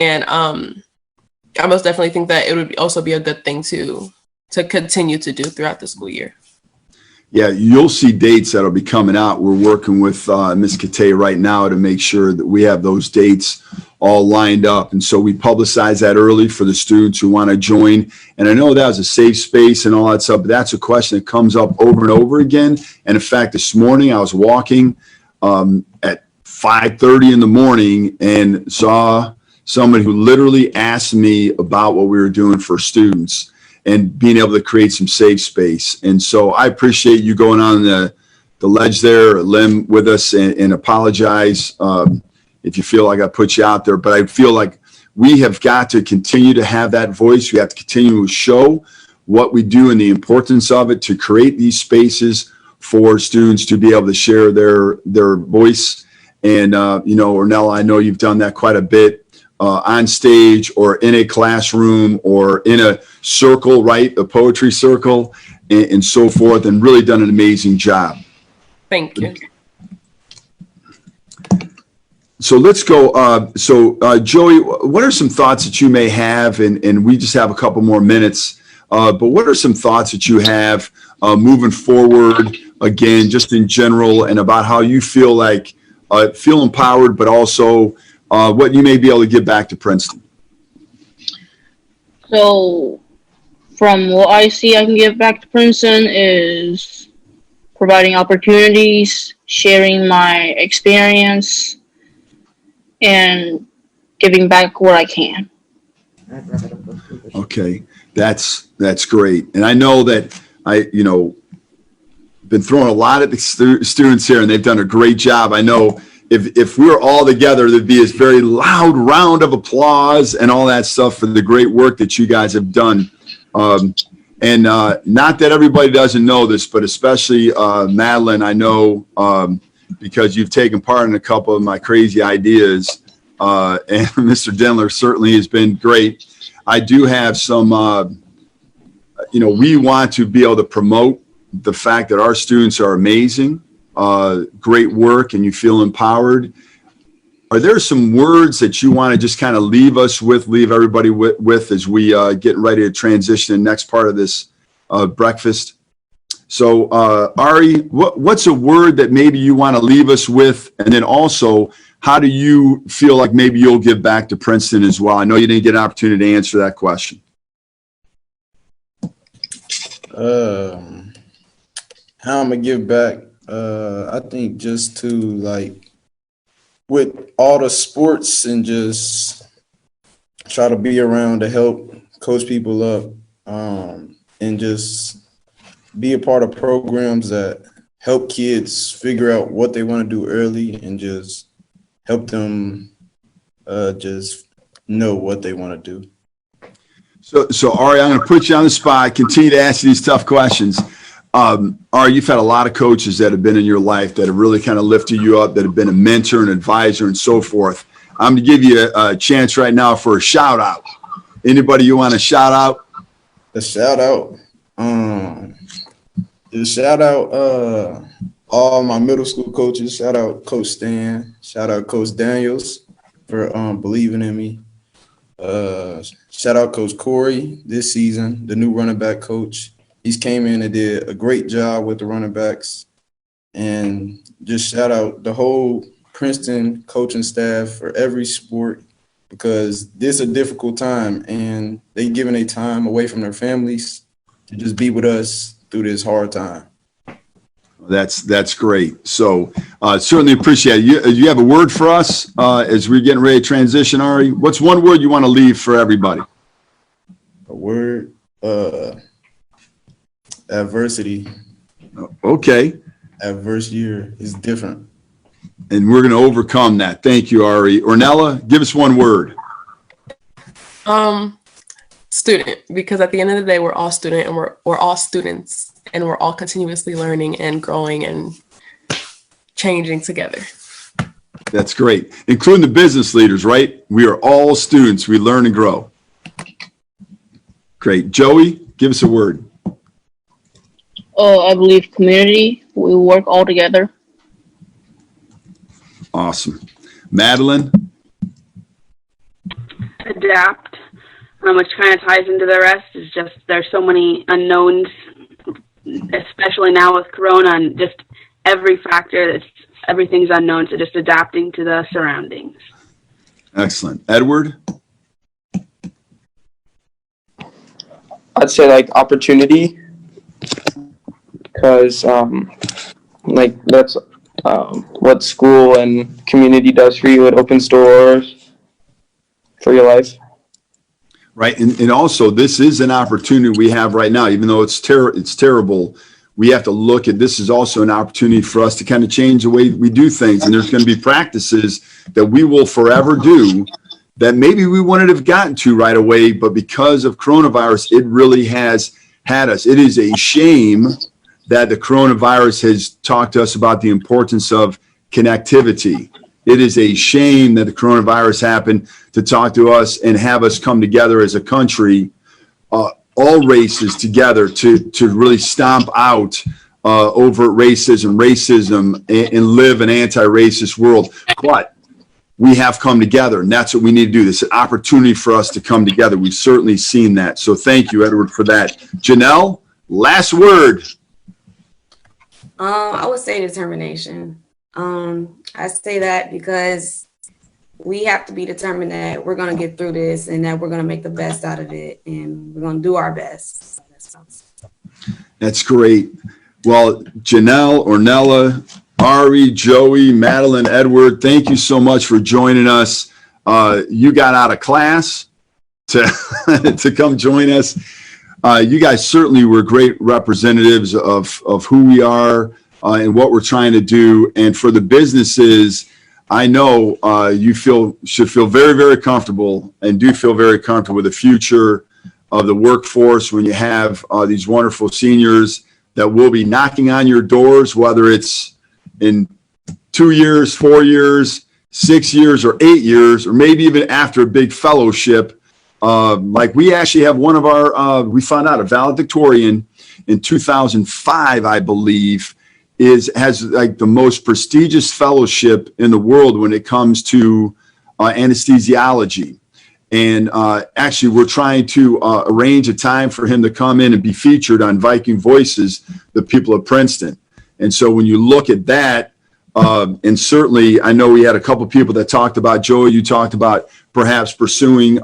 And I most definitely think that it would also be a good thing to continue to do throughout the school year. Yeah, you'll see dates that'll be coming out. We're working with Ms. Kate right now to make sure that we have those dates all lined up. And so we publicize that early for the students who want to join. And I know that was a safe space and all that stuff, but that's a question that comes up over and over again. And in fact, this morning I was walking at 5:30 in the morning and saw somebody who literally asked me about what we were doing for students and being able to create some safe space. And so I appreciate you going on the ledge there, limb with us, and apologize if you feel like I put you out there. But I feel like we have got to continue to have that voice. We have to continue to show what we do and the importance of it to create these spaces for students to be able to share their voice. And, Ornella, I know you've done that quite a bit. On stage or in a classroom or in a circle, right? A poetry circle and so forth, and really done an amazing job. Thank you. So let's go. Joey, what are some thoughts that you may have? And we just have a couple more minutes, but what are some thoughts that you have moving forward, again, just in general, and about how you feel empowered, but also what you may be able to give back to Princeton? So from what I see I can give back to Princeton is providing opportunities, sharing my experience, and giving back where I can. Okay, that's great. And I know that been throwing a lot at the students here, and they've done a great job. I know if we were all together, there'd be this very loud round of applause and all that stuff for the great work that you guys have done. And not that everybody doesn't know this, but especially Madeline, I know because you've taken part in a couple of my crazy ideas. And Mr. Denler certainly has been great. I do have some, we want to be able to promote the fact that our students are amazing, great work, and you feel empowered. Are there some words that you want to just kind of leave everybody with as we get ready to transition to the next part of this breakfast? So, Ari, what's a word that maybe you want to leave us with? And then also, how do you feel like maybe you'll give back to Princeton as well? I know you didn't get an opportunity to answer that question. How I'm going to give back? I think just to, like, with all the sports and just try to be around to help coach people up, and just be a part of programs that help kids figure out what they want to do early and just help them just know what they want to do. So Ari, I'm going to put you on the spot, continue to ask you these tough questions. Ari, you've had a lot of coaches that have been in your life that have really kind of lifted you up, that have been a mentor and advisor and so forth. I'm going to give you a chance right now for a shout out. Anybody you want to shout out? A shout out. Shout out all my middle school coaches. Shout out Coach Stan. Shout out Coach Daniels for believing in me. Shout out Coach Corey this season, the new running back coach. He's came in and did a great job with the running backs. And just shout out the whole Princeton coaching staff for every sport, because this is a difficult time and they giving their time away from their families to just be with us through this hard time. That's great. So certainly appreciate it. You have a word for us as we're getting ready to transition, Ari? What's one word you want to leave for everybody? A word, adversity. Okay. Adverse year is different. And we're going to overcome that. Thank you, Ari. Ornella, give us one word. Student, because at the end of the day, we're all student and we're all students, and we're all continuously learning and growing and changing together. That's great. Including the business leaders, right? We are all students. We learn and grow. Great. Joey, give us a word. I believe community. We work all together. Awesome. Madeline? Adapt, which kind of ties into the rest. Is just there's so many unknowns, especially now with Corona, and just every factor, everything's unknown, so just adapting to the surroundings. Excellent. Edward? I'd say like opportunity, because like that's what school and community does for you. It opens doors for your life. Right. And also, this is an opportunity we have right now, even though it's terrible. We have to look at this as also an opportunity for us to kind of change the way we do things. And there's going to be practices that we will forever do that maybe we wouldn't have gotten to right away, but because of coronavirus, it really has had us. It is a shame that the coronavirus has talked to us about the importance of connectivity. It is a shame that the coronavirus happened to talk to us and have us come together as a country, all races together to really stomp out overt racism and live an anti-racist world. But we have come together, and that's what we need to do. This is an opportunity for us to come together. We've certainly seen that. So thank you, Edward, for that. Janelle, last word. I would say determination. I say that because we have to be determined that we're going to get through this and that we're going to make the best out of it, and we're going to do our best. That's great. Well, Janelle, Ornella, Ari, Joey, Madeline, Edward, thank you so much for joining us. You got out of class to come join us. You guys certainly were great representatives of who we are and what we're trying to do. And for the businesses, I know you should feel very, very comfortable and do feel very comfortable with the future of the workforce when you have these wonderful seniors that will be knocking on your doors, whether it's in 2 years, 4 years, 6 years, or 8 years, or maybe even after a big fellowship. Like we actually have one of our, we found out a valedictorian in 2005, I believe, has like the most prestigious fellowship in the world when it comes to anesthesiology. And actually, we're trying to arrange a time for him to come in and be featured on Viking Voices, the people of Princeton. And so when you look at that, and certainly I know we had a couple people that talked about, Joey, you talked about perhaps pursuing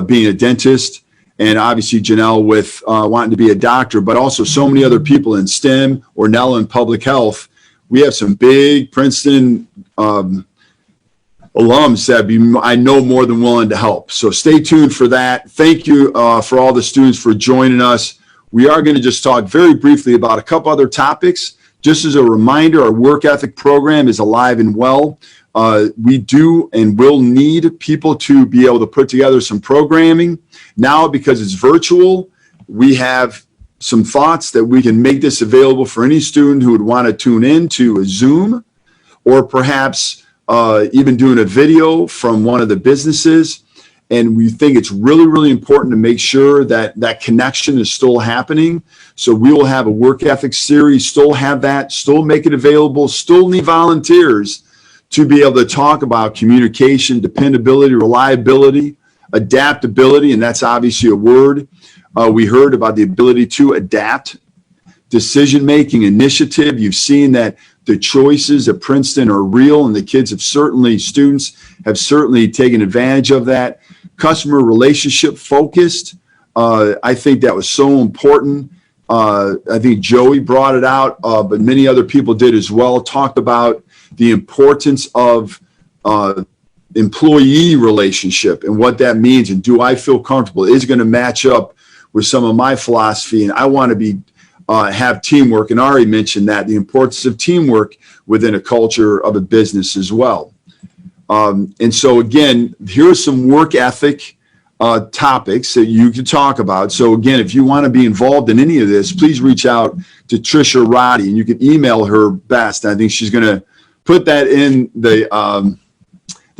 being a dentist, and obviously Janelle with wanting to be a doctor, but also so many other people in STEM or Nell in public health. We have some big Princeton alums that I know more than willing to help. So stay tuned for that. Thank you for all the students for joining us. We are going to just talk very briefly about a couple other topics. Just as a reminder, our work ethic program is alive and well. We do and will need people to be able to put together some programming. Now, because it's virtual, we have some thoughts that we can make this available for any student who would want to tune in to a Zoom, or perhaps even doing a video from one of the businesses. And we think it's really, really important to make sure that that connection is still happening. So we will have a work ethic series, still have that, still make it available, still need volunteers to be able to talk about communication, dependability, reliability, adaptability, and that's obviously a word. We heard about the ability to adapt, decision-making, initiative. You've seen that the choices at Princeton are real, and the kids have certainly, students have certainly taken advantage of that. Customer relationship focused. I think that was so important. I think Joey brought it out, but many other people did as well, talked about the importance of employee relationship and what that means. And do I feel comfortable? Is it going to match up with some of my philosophy? And I want to be have teamwork. And I already mentioned that, the importance of teamwork within a culture of a business as well. And so again, here are some work ethic topics that you can talk about. So again, if you want to be involved in any of this, please reach out to Trisha Roddy, and you can email her best. I think she's going to put that in the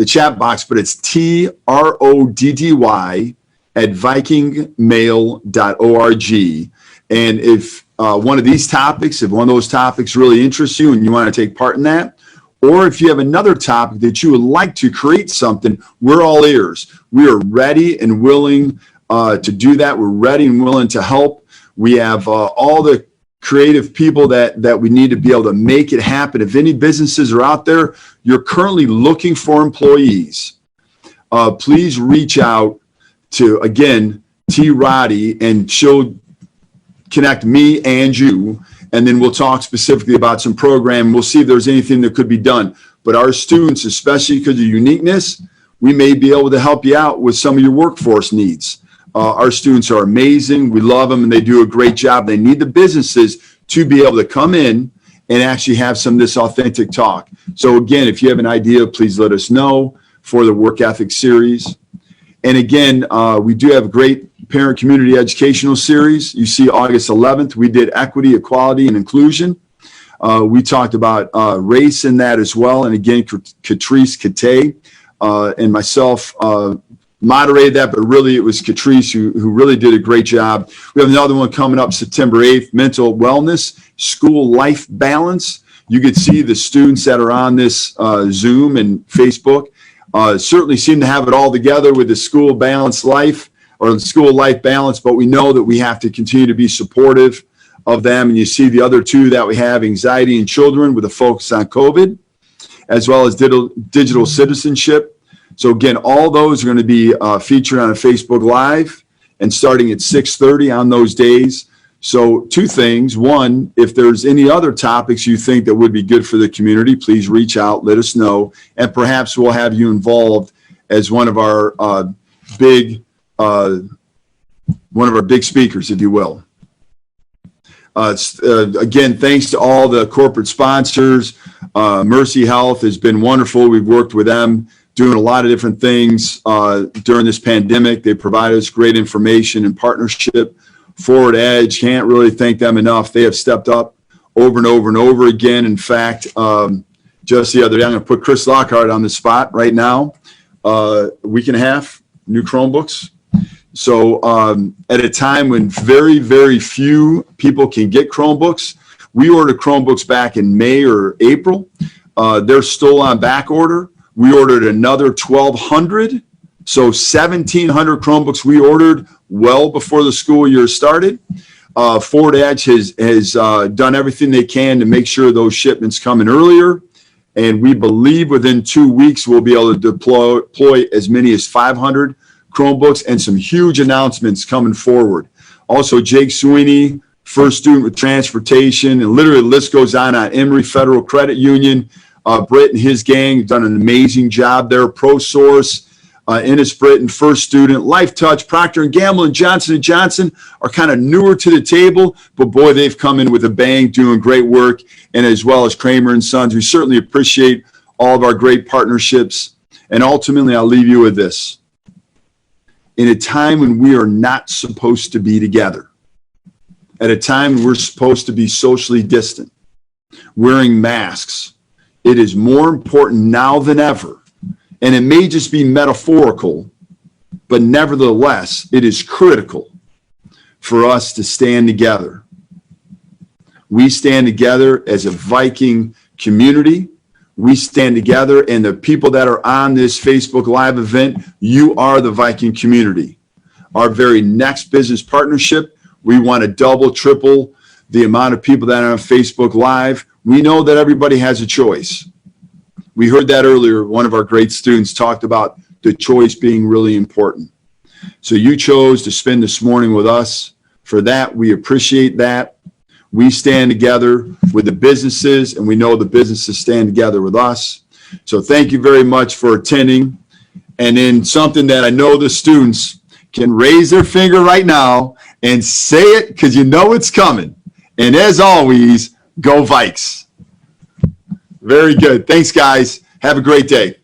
chat box, but it's TRODDY@vikingmail.org. And if one of these topics, if one of those topics really interests you and you want to take part in that, or if you have another topic that you would like to create something, we're all ears. We are ready and willing to do that. We're ready and willing to help. We have all the creative people that we need to be able to make it happen. If any businesses are out there, you're currently looking for employees, please reach out to, again, T. Roddy, and she'll connect me and you, and then we'll talk specifically about some program. We'll see if there's anything that could be done. But our students, especially because of uniqueness, we may be able to help you out with some of your workforce needs. Our students are amazing. We love them, and they do a great job. They need the businesses to be able to come in and actually have some of this authentic talk. So again, if you have an idea, please let us know for the work ethic series. And again, we do have a great parent community educational series. You see August 11th, we did equity, equality, and inclusion. We talked about race in that as well. And again, Catrice Kate and myself moderated that, but really it was Catrice who really did a great job. We have another one coming up September 8th, mental wellness, school life balance. You could see the students that are on this Zoom and Facebook certainly seem to have it all together with the school balanced life, or the school life balance, but we know that we have to continue to be supportive of them. And you see the other two that we have, anxiety in children with a focus on COVID, as well as digital citizenship. So again, all those are going to be featured on a Facebook Live and starting at 6:30 on those days. So two things. One, if there's any other topics you think that would be good for the community, please reach out, let us know, and perhaps we'll have you involved as one of our big speakers, if you will. Again, thanks to all the corporate sponsors, Mercy Health has been wonderful. We've worked with them doing a lot of different things during this pandemic. They provide us great information and partnership. Forward Edge, can't really thank them enough. They have stepped up over and over and over again. In fact, just the other day, I'm going to put Chris Lockhart on the spot right now. Week and a half, new Chromebooks. So at a time when very, very few people can get Chromebooks, we ordered Chromebooks back in May or April. They're still on back order. We ordered another 1,200. So 1,700 Chromebooks we ordered well before the school year started. Forward Edge has done everything they can to make sure those shipments come in earlier. And we believe within 2 weeks, we'll be able to deploy as many as 500 Chromebooks, and some huge announcements coming forward. Also, Jake Sweeney, first student with transportation, and literally the list goes on Emory Federal Credit Union. Britt and his gang have done an amazing job there. ProSource, Ennis Britton, first student. Life Touch, Procter & Gamble, and Johnson & Johnson are kind of newer to the table, but boy, they've come in with a bang, doing great work, and as well as Kramer & Sons. We certainly appreciate all of our great partnerships. And ultimately, I'll leave you with this. In a time when we are not supposed to be together, at a time when we're supposed to be socially distant, wearing masks, it is more important now than ever. And it may just be metaphorical, but nevertheless, it is critical for us to stand together. We stand together as a Viking community. We stand together, and the people that are on this Facebook Live event, you are the Viking community. Our very next business partnership, we want to double, triple the amount of people that are on Facebook Live. We know that everybody has a choice. We heard that earlier. One of our great students talked about the choice being really important. So you chose to spend this morning with us. For that, we appreciate that. We stand together with the businesses, and we know the businesses stand together with us. So thank you very much for attending. And then something that I know the students can raise their finger right now and say it because you know it's coming. And as always, go Vikes. Very good. Thanks, guys. Have a great day.